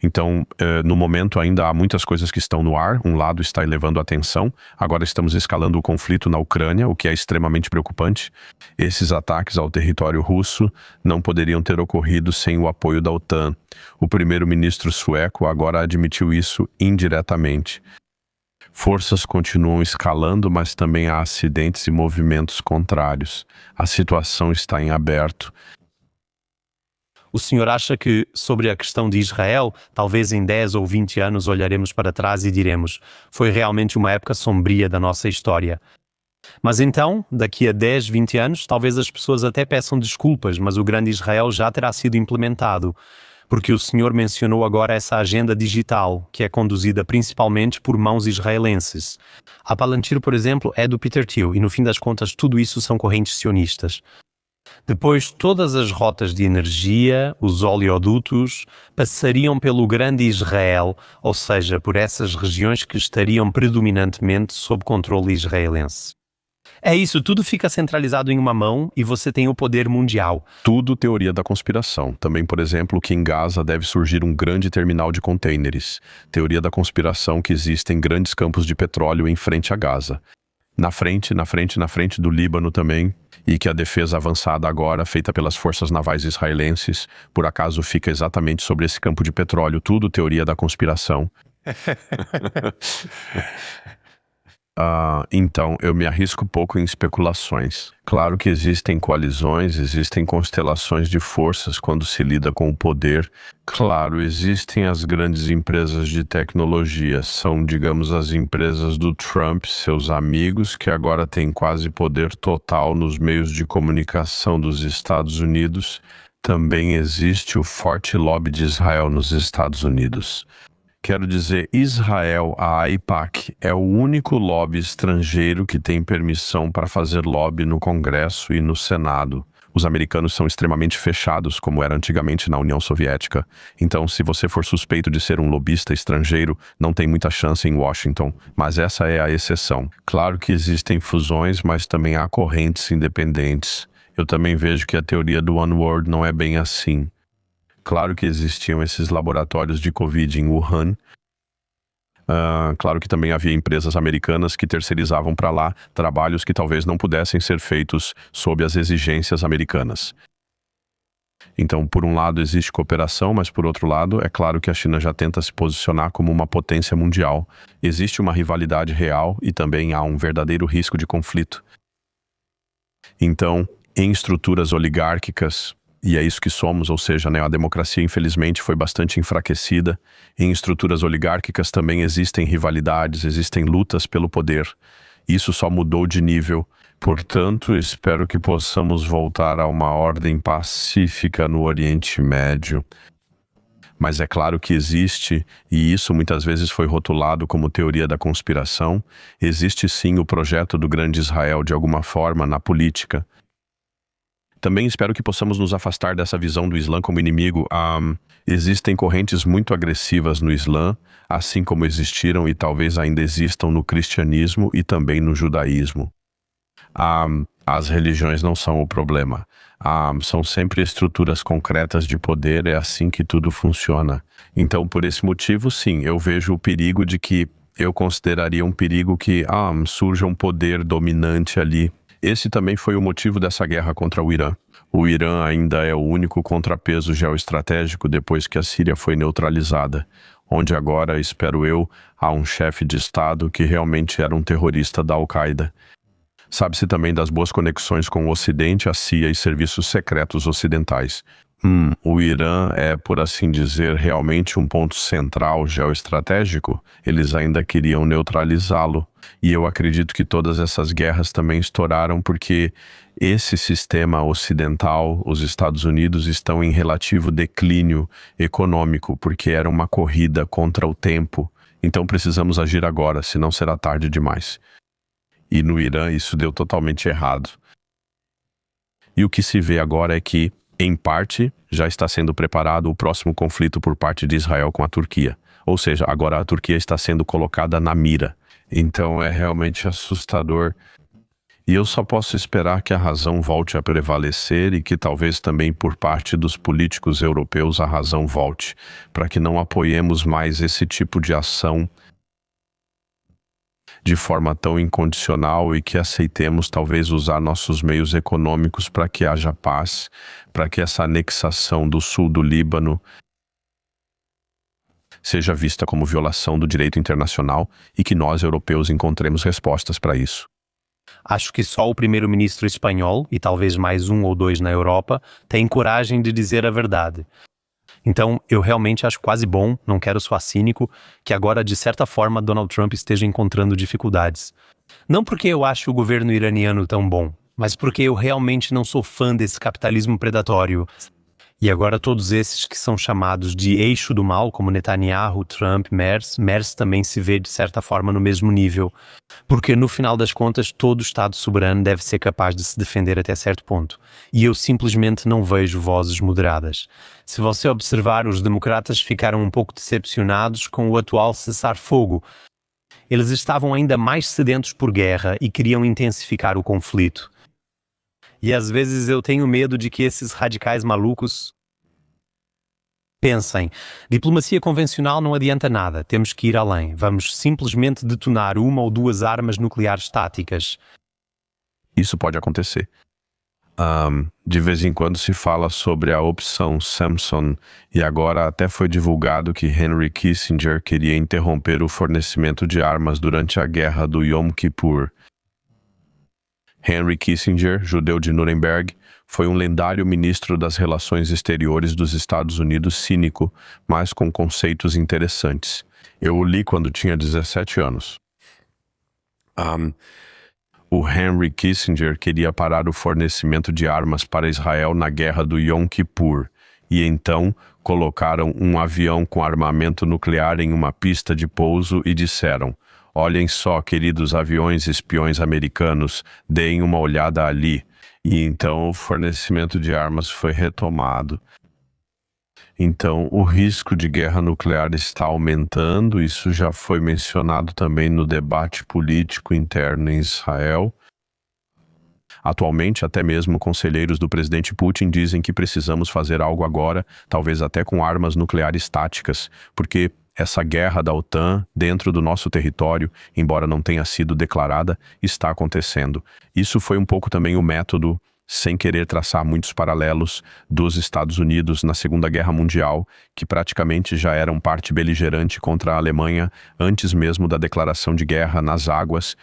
Então, no momento ainda há muitas coisas que estão no ar. Um lado está elevando a tensão. Agora estamos escalando o conflito na Ucrânia, o que é extremamente preocupante. Esses ataques ao território russo não poderiam ter ocorrido sem o apoio da OTAN. O primeiro-ministro sueco agora admitiu isso indiretamente. Forças continuam escalando, mas também há acidentes e movimentos contrários. A situação está em aberto. O senhor acha que, sobre a questão de Israel, talvez em 10 ou 20 anos olharemos para trás e diremos: foi realmente uma época sombria da nossa história. Mas então, daqui a 10, 20 anos, talvez as pessoas até peçam desculpas, mas o grande Israel já terá sido implementado. Porque o senhor mencionou agora essa agenda digital, que é conduzida principalmente por mãos israelenses. A Palantir, por exemplo, é do Peter Thiel, e no fim das contas tudo isso são correntes sionistas. Depois, todas as rotas de energia, os oleodutos, passariam pelo grande Israel, ou seja, por essas regiões que estariam predominantemente sob controle israelense. É isso, tudo fica centralizado em uma mão e você tem o poder mundial. Tudo teoria da conspiração. Também, por exemplo, que em Gaza deve surgir um grande terminal de contêineres. Teoria da conspiração que existem grandes campos de petróleo em frente a Gaza. Na frente do Líbano também, e que a defesa avançada agora, feita pelas forças navais israelenses, por acaso fica exatamente sobre esse campo de petróleo. Tudo teoria da conspiração. Então, eu me arrisco pouco em especulações. Claro que existem coalizões, existem constelações de forças quando se lida com o poder. Claro, existem as grandes empresas de tecnologia. São, digamos, as empresas do Trump, seus amigos, que agora têm quase poder total nos meios de comunicação dos Estados Unidos. Também existe o forte lobby de Israel nos Estados Unidos. Quero dizer, Israel, a AIPAC, é o único lobby estrangeiro que tem permissão para fazer lobby no Congresso e no Senado. Os americanos são extremamente fechados, como era antigamente na União Soviética. Então, se você for suspeito de ser um lobista estrangeiro, não tem muita chance em Washington, mas essa é a exceção. Claro que existem fusões, mas também há correntes independentes. Eu também vejo que a teoria do One World não é bem assim. Claro que existiam esses laboratórios de Covid em Wuhan. Claro que também havia empresas americanas que terceirizavam para lá trabalhos que talvez não pudessem ser feitos sob as exigências americanas. Então, por um lado, existe cooperação, mas por outro lado, é claro que a China já tenta se posicionar como uma potência mundial. Existe uma rivalidade real e também há um verdadeiro risco de conflito. Então, em estruturas oligárquicas, e é isso que somos, ou seja, a democracia infelizmente foi bastante enfraquecida. Em estruturas oligárquicas também existem rivalidades, existem lutas pelo poder. Isso só mudou de nível. Portanto, espero que possamos voltar a uma ordem pacífica no Oriente Médio. Mas é claro que existe, e isso muitas vezes foi rotulado como teoria da conspiração, existe sim o projeto do Grande Israel de alguma forma na política. Também espero que possamos nos afastar dessa visão do Islã como inimigo. Existem correntes muito agressivas no Islã, assim como existiram e talvez ainda existam no cristianismo e também no judaísmo. As religiões não são o problema. São sempre estruturas concretas de poder, é assim que tudo funciona. Então, por esse motivo, sim, eu vejo o perigo de que eu consideraria um perigo que surja um poder dominante ali. Esse também foi o motivo dessa guerra contra o Irã. O Irã ainda é o único contrapeso geoestratégico depois que a Síria foi neutralizada, onde agora, espero eu, há um chefe de Estado que realmente era um terrorista da Al-Qaeda. Sabe-se também das boas conexões com o Ocidente, a CIA e serviços secretos ocidentais. O Irã é, por assim dizer, realmente um ponto central geoestratégico? Eles ainda queriam neutralizá-lo. E eu acredito que todas essas guerras também estouraram porque esse sistema ocidental, os Estados Unidos, estão em relativo declínio econômico, porque era uma corrida contra o tempo. Então precisamos agir agora, senão será tarde demais. E no Irã isso deu totalmente errado. E o que se vê agora é que, em parte, já está sendo preparado o próximo conflito por parte de Israel com a Turquia. Ou seja, agora a Turquia está sendo colocada na mira. Então é realmente assustador. E eu só posso esperar que a razão volte a prevalecer e que talvez também por parte dos políticos europeus a razão volte, para que não apoiemos mais esse tipo de ação de forma tão incondicional e que aceitemos talvez usar nossos meios econômicos para que haja paz, para que essa anexação do sul do Líbano seja vista como violação do direito internacional e que nós, europeus, encontremos respostas para isso. Acho que só o primeiro-ministro espanhol, e talvez mais um ou dois na Europa, tem coragem de dizer a verdade. Então, eu realmente acho quase bom, não quero soar cínico, que agora, de certa forma, Donald Trump esteja encontrando dificuldades. Não porque eu acho o governo iraniano tão bom, mas porque eu realmente não sou fã desse capitalismo predatório. E agora todos esses que são chamados de eixo do mal, como Netanyahu, Trump, Merz também se vê de certa forma no mesmo nível. Porque no final das contas todo Estado soberano deve ser capaz de se defender até certo ponto. E eu simplesmente não vejo vozes moderadas. Se você observar, os democratas ficaram um pouco decepcionados com o atual cessar-fogo. Eles estavam ainda mais sedentos por guerra e queriam intensificar o conflito. E às vezes eu tenho medo de que esses radicais malucos pensem, diplomacia convencional não adianta nada, temos que ir além, vamos simplesmente detonar uma ou duas armas nucleares táticas. Isso pode acontecer. De vez em quando se fala sobre a opção Samson e agora até foi divulgado que Henry Kissinger queria interromper o fornecimento de armas durante a guerra do Yom Kippur. Henry Kissinger, judeu de Nuremberg, foi um lendário ministro das Relações Exteriores dos Estados Unidos, cínico, mas com conceitos interessantes. Eu o li quando tinha 17 anos. O Henry Kissinger queria parar o fornecimento de armas para Israel na guerra do Yom Kippur, e então colocaram um avião com armamento nuclear em uma pista de pouso e disseram: "Olhem só, queridos aviões espiões americanos, deem uma olhada ali." E então o fornecimento de armas foi retomado. Então, o risco de guerra nuclear está aumentando, isso já foi mencionado também no debate político interno em Israel. Atualmente, até mesmo conselheiros do presidente Putin dizem que precisamos fazer algo agora, talvez até com armas nucleares táticas, porque essa guerra da OTAN dentro do nosso território, embora não tenha sido declarada, está acontecendo. Isso foi um pouco também o método, sem querer traçar muitos paralelos, dos Estados Unidos na Segunda Guerra Mundial, que praticamente já eram parte beligerante contra a Alemanha antes mesmo da declaração de guerra nas águas.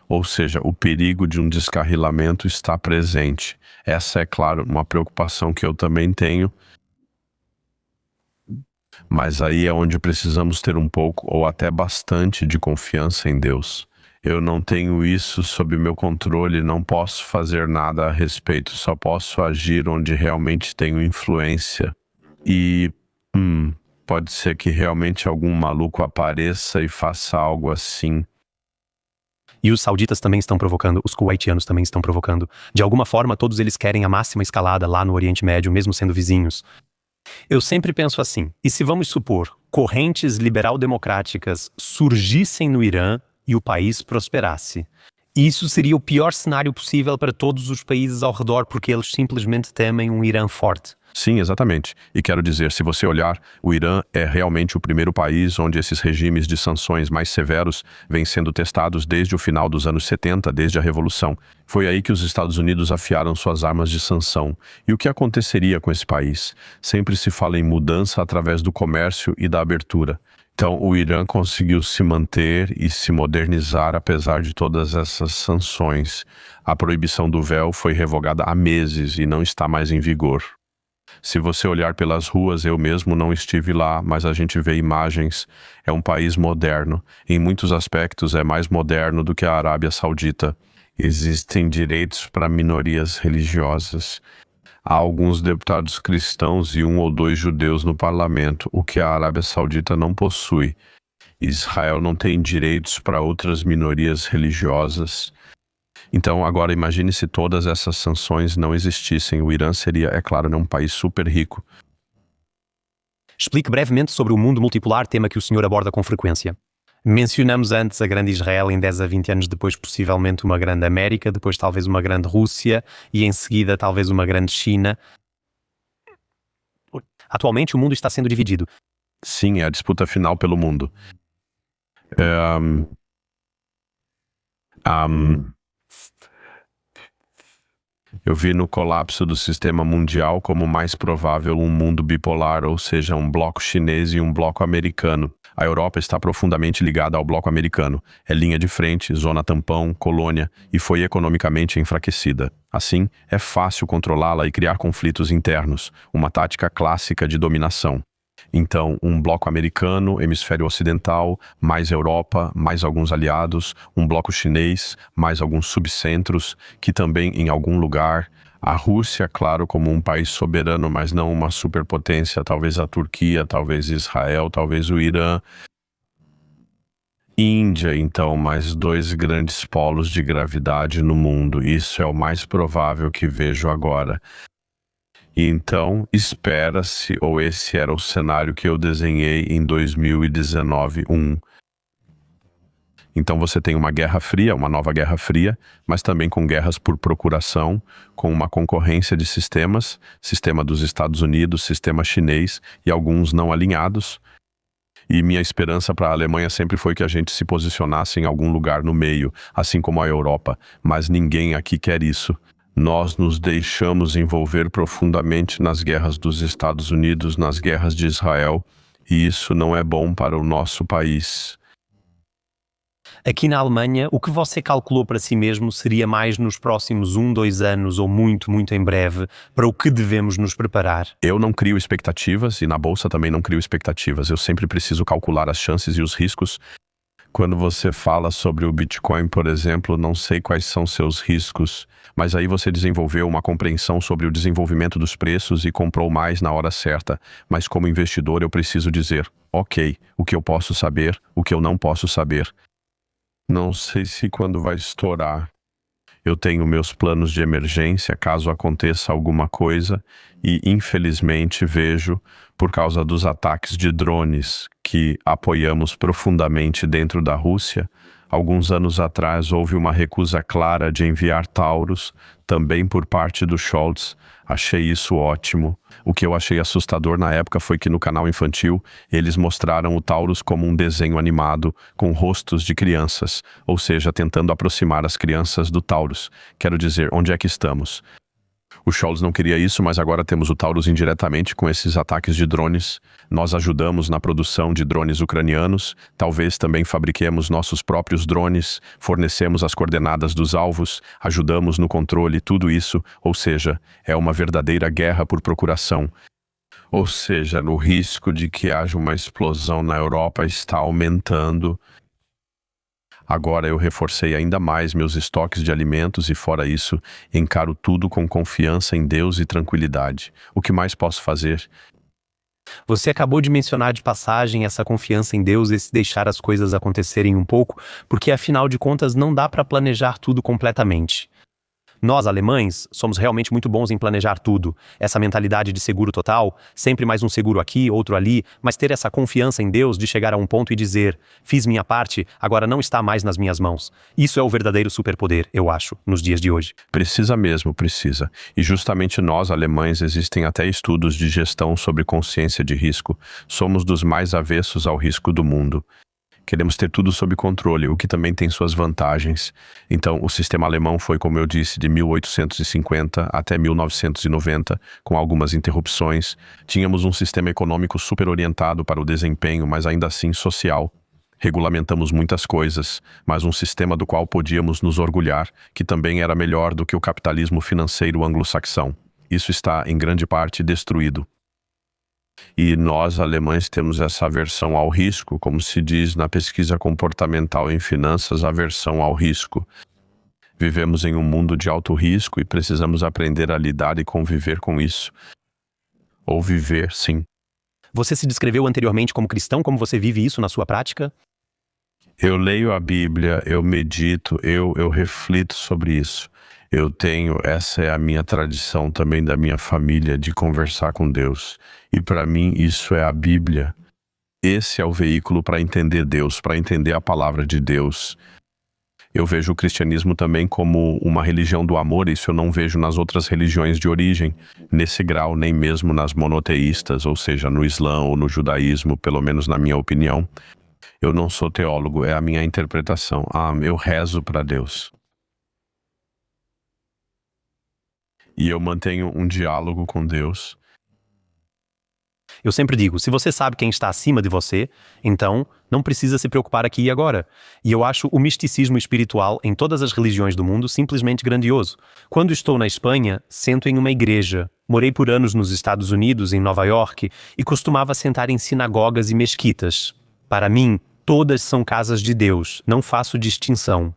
Ou seja, o perigo de um descarrilamento está presente. Essa é, claro, uma preocupação que eu também tenho, mas aí é onde precisamos ter um pouco ou até bastante de confiança em Deus. Eu não tenho isso sob meu controle, não posso fazer nada a respeito, só posso agir onde realmente tenho influência. E pode ser que realmente algum maluco apareça e faça algo assim. E os sauditas também estão provocando, os kuwaitianos também estão provocando. De alguma forma, todos eles querem a máxima escalada lá no Oriente Médio, mesmo sendo vizinhos. Eu sempre penso assim, e se vamos supor, correntes liberal-democráticas surgissem no Irã e o país prosperasse? Isso seria o pior cenário possível para todos os países ao redor, porque eles simplesmente temem um Irã forte. Sim, exatamente. E quero dizer, se você olhar, o Irã é realmente o primeiro país onde esses regimes de sanções mais severos vêm sendo testados desde o final dos anos 70, desde a Revolução. Foi aí que os Estados Unidos afiaram suas armas de sanção. E o que aconteceria com esse país? Sempre se fala em mudança através do comércio e da abertura. Então, o Irã conseguiu se manter e se modernizar apesar de todas essas sanções. A proibição do véu foi revogada há meses e não está mais em vigor. Se você olhar pelas ruas, eu mesmo não estive lá, mas a gente vê imagens. É um país moderno. Em muitos aspectos é mais moderno do que a Arábia Saudita. Existem direitos para minorias religiosas. Há alguns deputados cristãos e 1 ou 2 judeus no parlamento, o que a Arábia Saudita não possui. Israel não tem direitos para outras minorias religiosas. Então, agora imagine se todas essas sanções não existissem. O Irã seria, é claro, um país super rico. Explique brevemente sobre o mundo multipolar, tema que o senhor aborda com frequência. Mencionamos antes a grande Israel, em 10 a 20 anos depois possivelmente uma grande América, depois talvez uma grande Rússia e em seguida talvez uma grande China. Atualmente o mundo está sendo dividido. Sim, é a disputa final pelo mundo. Eu vi no colapso do sistema mundial como mais provável um mundo bipolar, ou seja, um bloco chinês e um bloco americano. A Europa está profundamente ligada ao bloco americano. É linha de frente, zona tampão, colônia, e foi economicamente enfraquecida. Assim, é fácil controlá-la e criar conflitos internos, uma tática clássica de dominação. Então, um bloco americano, hemisfério ocidental, mais Europa, mais alguns aliados, um bloco chinês, mais alguns subcentros, que também em algum lugar, a Rússia, claro, como um país soberano, mas não uma superpotência, talvez a Turquia, talvez Israel, talvez o Irã. Índia, então, mais 2 grandes polos de gravidade no mundo. Isso é o mais provável que vejo agora. E então, espera-se, ou esse era o cenário que eu desenhei em 2019. Então você tem uma guerra fria, uma nova guerra fria, mas também com guerras por procuração, com uma concorrência de sistemas, sistema dos Estados Unidos, sistema chinês e alguns não alinhados. E minha esperança para a Alemanha sempre foi que a gente se posicionasse em algum lugar no meio, assim como a Europa, mas ninguém aqui quer isso. Nós nos deixamos envolver profundamente nas guerras dos Estados Unidos, nas guerras de Israel, e isso não é bom para o nosso país. Aqui na Alemanha, o que você calculou para si mesmo seria mais nos próximos 2 anos ou muito, muito em breve, para o que devemos nos preparar? Eu não crio expectativas e na bolsa também não crio expectativas. Eu sempre preciso calcular as chances e os riscos. Quando você fala sobre o Bitcoin, por exemplo, não sei quais são seus riscos, mas aí você desenvolveu uma compreensão sobre o desenvolvimento dos preços e comprou mais na hora certa. Mas como investidor eu preciso dizer, ok, o que eu posso saber, o que eu não posso saber. Não sei se quando vai estourar. Eu tenho meus planos de emergência caso aconteça alguma coisa e, infelizmente, vejo, por causa dos ataques de drones que apoiamos profundamente dentro da Rússia, alguns anos atrás houve uma recusa clara de enviar Taurus, também por parte do Scholz. Achei isso ótimo. O que eu achei assustador na época foi que no canal infantil eles mostraram o Taurus como um desenho animado com rostos de crianças, ou seja, tentando aproximar as crianças do Taurus. Quero dizer, onde é que estamos? O Scholz não queria isso, mas agora temos o Taurus indiretamente com esses ataques de drones. Nós ajudamos na produção de drones ucranianos, talvez também fabriquemos nossos próprios drones, fornecemos as coordenadas dos alvos, ajudamos no controle, tudo isso, ou seja, é uma verdadeira guerra por procuração. Ou seja, o risco de que haja uma explosão na Europa está aumentando. Agora eu reforcei ainda mais meus estoques de alimentos e, fora isso, encaro tudo com confiança em Deus e tranquilidade. O que mais posso fazer? Você acabou de mencionar de passagem essa confiança em Deus e se deixar as coisas acontecerem um pouco, porque afinal de contas não dá para planejar tudo completamente. Nós, alemães, somos realmente muito bons em planejar tudo. Essa mentalidade de seguro total, sempre mais um seguro aqui, outro ali, mas ter essa confiança em Deus de chegar a um ponto e dizer, fiz minha parte, agora não está mais nas minhas mãos. Isso é o verdadeiro superpoder, eu acho, nos dias de hoje. Precisa mesmo, precisa. E justamente nós, alemães, existem até estudos de gestão sobre consciência de risco. Somos dos mais avessos ao risco do mundo. Queremos ter tudo sob controle, o que também tem suas vantagens. Então, o sistema alemão foi, como eu disse, de 1850 até 1990, com algumas interrupções. Tínhamos um sistema econômico super orientado para o desempenho, mas ainda assim social. Regulamentamos muitas coisas, mas um sistema do qual podíamos nos orgulhar, que também era melhor do que o capitalismo financeiro anglo-saxão. Isso está, em grande parte, destruído. E nós, alemães, temos essa aversão ao risco, como se diz na pesquisa comportamental em finanças, aversão ao risco. Vivemos em um mundo de alto risco e precisamos aprender a lidar e conviver com isso. Ou viver, sim. Você se descreveu anteriormente como cristão, como você vive isso na sua prática? Eu leio a Bíblia, eu medito, eu reflito sobre isso. Essa é a minha tradição também da minha família, de conversar com Deus. E para mim isso é a Bíblia. Esse é o veículo para entender Deus, para entender a palavra de Deus. Eu vejo o cristianismo também como uma religião do amor, isso eu não vejo nas outras religiões de origem, nesse grau, nem mesmo nas monoteístas, ou seja, no Islã ou no judaísmo, pelo menos na minha opinião. Eu não sou teólogo, é a minha interpretação. Eu rezo para Deus. E eu mantenho um diálogo com Deus. Eu sempre digo, se você sabe quem está acima de você, então não precisa se preocupar aqui e agora. E eu acho o misticismo espiritual em todas as religiões do mundo simplesmente grandioso. Quando estou na Espanha, sento em uma igreja. Morei por anos nos Estados Unidos, em Nova York, e costumava sentar em sinagogas e mesquitas. Para mim, todas são casas de Deus, não faço distinção.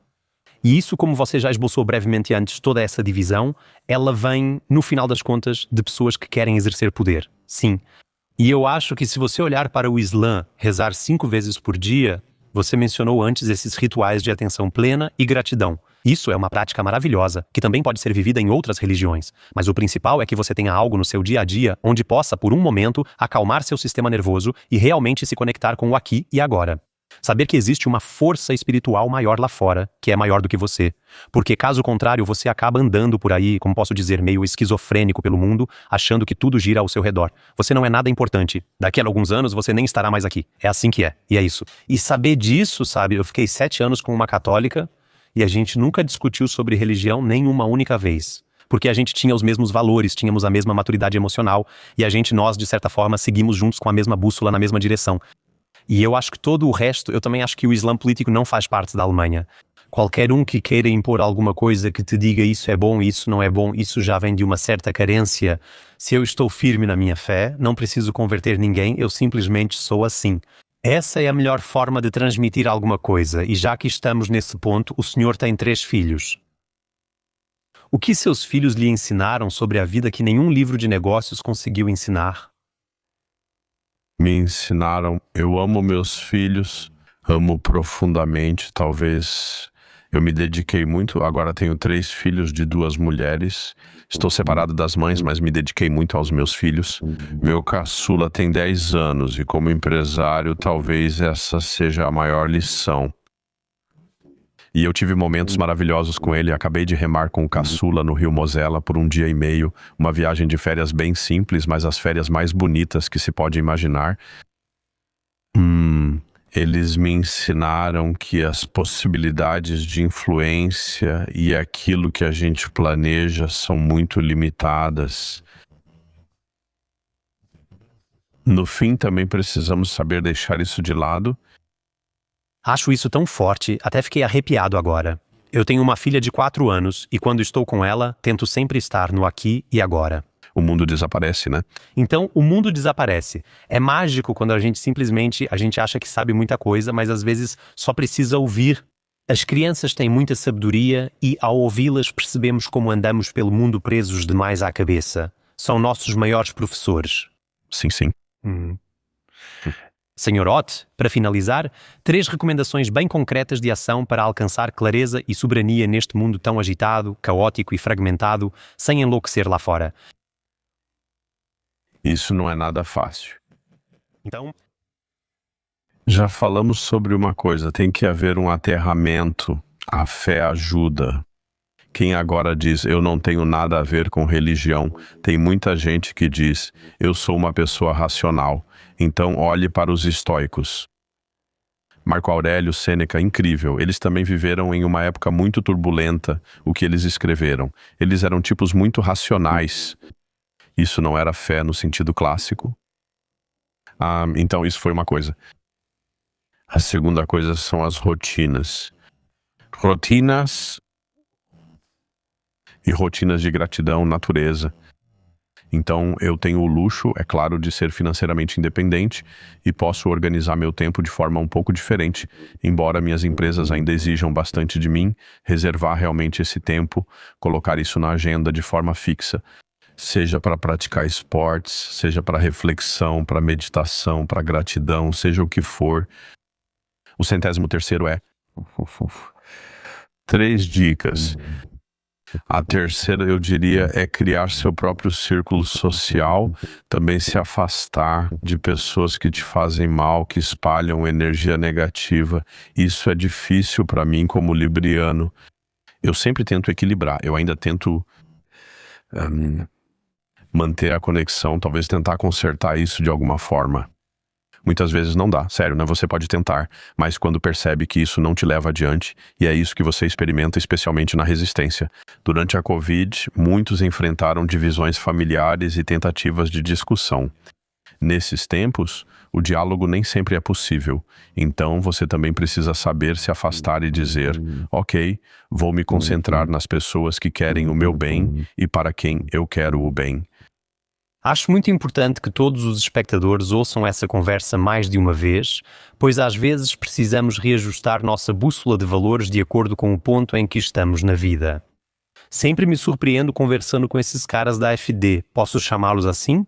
E isso, como você já esboçou brevemente antes, toda essa divisão, ela vem, no final das contas, de pessoas que querem exercer poder. Sim. E eu acho que se você olhar para o Islã, rezar 5 vezes por dia, Você mencionou antes esses rituais de atenção plena e gratidão. Isso é uma prática maravilhosa, que também pode ser vivida em outras religiões. Mas o principal é que você tenha algo no seu dia a dia onde possa, por um momento, acalmar seu sistema nervoso e realmente se conectar com o aqui e agora. Saber que existe uma força espiritual maior lá fora, que é maior do que você. Porque, caso contrário, você acaba andando por aí, como posso dizer, meio esquizofrênico pelo mundo, achando que tudo gira ao seu redor. Você não é nada importante. Daqui a alguns anos, você nem estará mais aqui. É assim que é. E é isso. E saber disso, sabe? Eu fiquei 7 anos com uma católica e a gente nunca discutiu sobre religião nem uma única vez. Porque a gente tinha os mesmos valores, tínhamos a mesma maturidade emocional e nós, de certa forma, seguimos juntos com a mesma bússola na mesma direção. E eu acho que todo o resto, eu também acho que o Islã político não faz parte da Alemanha. Qualquer um que queira impor alguma coisa que te diga isso é bom, isso não é bom, isso já vem de uma certa carência. Se eu estou firme na minha fé, não preciso converter ninguém, eu simplesmente sou assim. Essa é a melhor forma de transmitir alguma coisa, e já que estamos nesse ponto, o senhor tem 3 filhos. O que seus filhos lhe ensinaram sobre a vida que nenhum livro de negócios conseguiu ensinar? Me ensinaram, eu amo meus filhos, amo profundamente, talvez eu me dediquei muito, agora tenho 3 filhos de 2 mulheres, estou separado das mães, mas me dediquei muito aos meus filhos. Meu caçula tem 10 anos e como empresário talvez essa seja a maior lição. E eu tive momentos maravilhosos com ele, acabei de remar com o caçula no Rio Mosela por 1 dia e meio, uma viagem de férias bem simples, mas as férias mais bonitas que se pode imaginar. Eles me ensinaram que as possibilidades de influência e aquilo que a gente planeja são muito limitadas. No fim, também precisamos saber deixar isso de lado. Acho isso tão forte, até fiquei arrepiado agora. Eu tenho uma filha de 4 anos e quando estou com ela, tento sempre estar no aqui e agora. O mundo desaparece, né? Então, o mundo desaparece. É mágico quando a gente acha que sabe muita coisa, mas às vezes só precisa ouvir. As crianças têm muita sabedoria e, ao ouvi-las, percebemos como andamos pelo mundo presos demais à cabeça. São nossos maiores professores. Sim, sim. Sr. Ott, para finalizar, 3 recomendações bem concretas de ação para alcançar clareza e soberania neste mundo tão agitado, caótico e fragmentado, sem enlouquecer lá fora. Isso não é nada fácil. Então, Já falamos sobre uma coisa, tem que haver um aterramento. A fé ajuda. Quem agora diz, eu não tenho nada a ver com religião, tem muita gente que diz, eu sou uma pessoa racional. Então olhe para os estoicos. Marco Aurélio, Sêneca, incrível. Eles também viveram em uma época muito turbulenta, o que eles escreveram. Eles eram tipos muito racionais. Isso não era fé no sentido clássico. Então isso foi uma coisa. A segunda coisa são as rotinas. Rotinas e rotinas de gratidão, natureza. Então, eu tenho o luxo, é claro, de ser financeiramente independente e posso organizar meu tempo de forma um pouco diferente, embora minhas empresas ainda exijam bastante de mim, reservar realmente esse tempo, colocar isso na agenda de forma fixa, seja para praticar esportes, seja para reflexão, para meditação, para gratidão, seja o que for. O 103º é 3 dicas. A terceira, eu diria, é criar seu próprio círculo social, também se afastar de pessoas que te fazem mal, que espalham energia negativa. Isso é difícil para mim como libriano. Eu sempre tento equilibrar, eu ainda tento manter a conexão, talvez tentar consertar isso de alguma forma. Muitas vezes não dá, sério, né? Você pode tentar, mas quando percebe que isso não te leva adiante, e é isso que você experimenta especialmente na resistência. Durante a Covid, muitos enfrentaram divisões familiares e tentativas de discussão. Nesses tempos, o diálogo nem sempre é possível, então você também precisa saber se afastar e dizer, ok, vou me concentrar nas pessoas que querem o meu bem e para quem eu quero o bem. Acho muito importante que todos os espectadores ouçam essa conversa mais de uma vez, pois às vezes precisamos reajustar nossa bússola de valores de acordo com o ponto em que estamos na vida. Sempre me surpreendo conversando com esses caras da AfD. Posso chamá-los assim?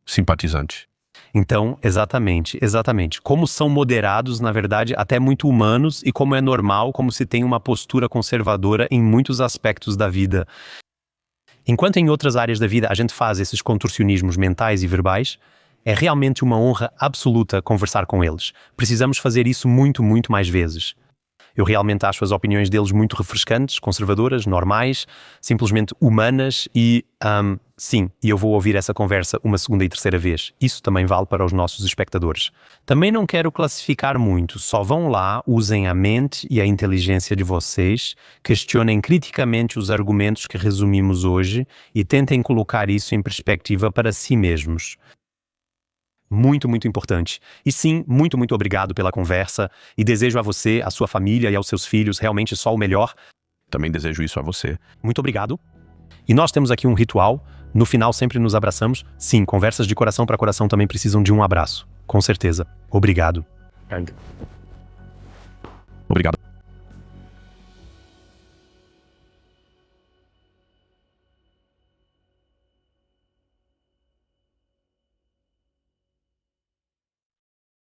Simpatizante. Então, exatamente. Como são moderados, na verdade, até muito humanos, e como é normal, como se tem uma postura conservadora em muitos aspectos da vida. Enquanto em outras áreas da vida a gente faz esses contorcionismos mentais e verbais, é realmente uma honra absoluta conversar com eles. Precisamos fazer isso muito, muito mais vezes. Eu realmente acho as opiniões deles muito refrescantes, conservadoras, normais, simplesmente humanas e, sim, eu vou ouvir essa conversa uma segunda e terceira vez. Isso também vale para os nossos espectadores. Também não quero classificar muito, só vão lá, usem a mente e a inteligência de vocês, questionem criticamente os argumentos que resumimos hoje e tentem colocar isso em perspectiva para si mesmos. Muito, muito importante. E sim, muito, muito obrigado pela conversa e desejo a você, a sua família e aos seus filhos realmente só o melhor. Também desejo isso a você. Muito obrigado. E nós temos aqui um ritual. No final sempre nos abraçamos. Sim, conversas de coração para coração também precisam de um abraço. Com certeza. Obrigado. Obrigado.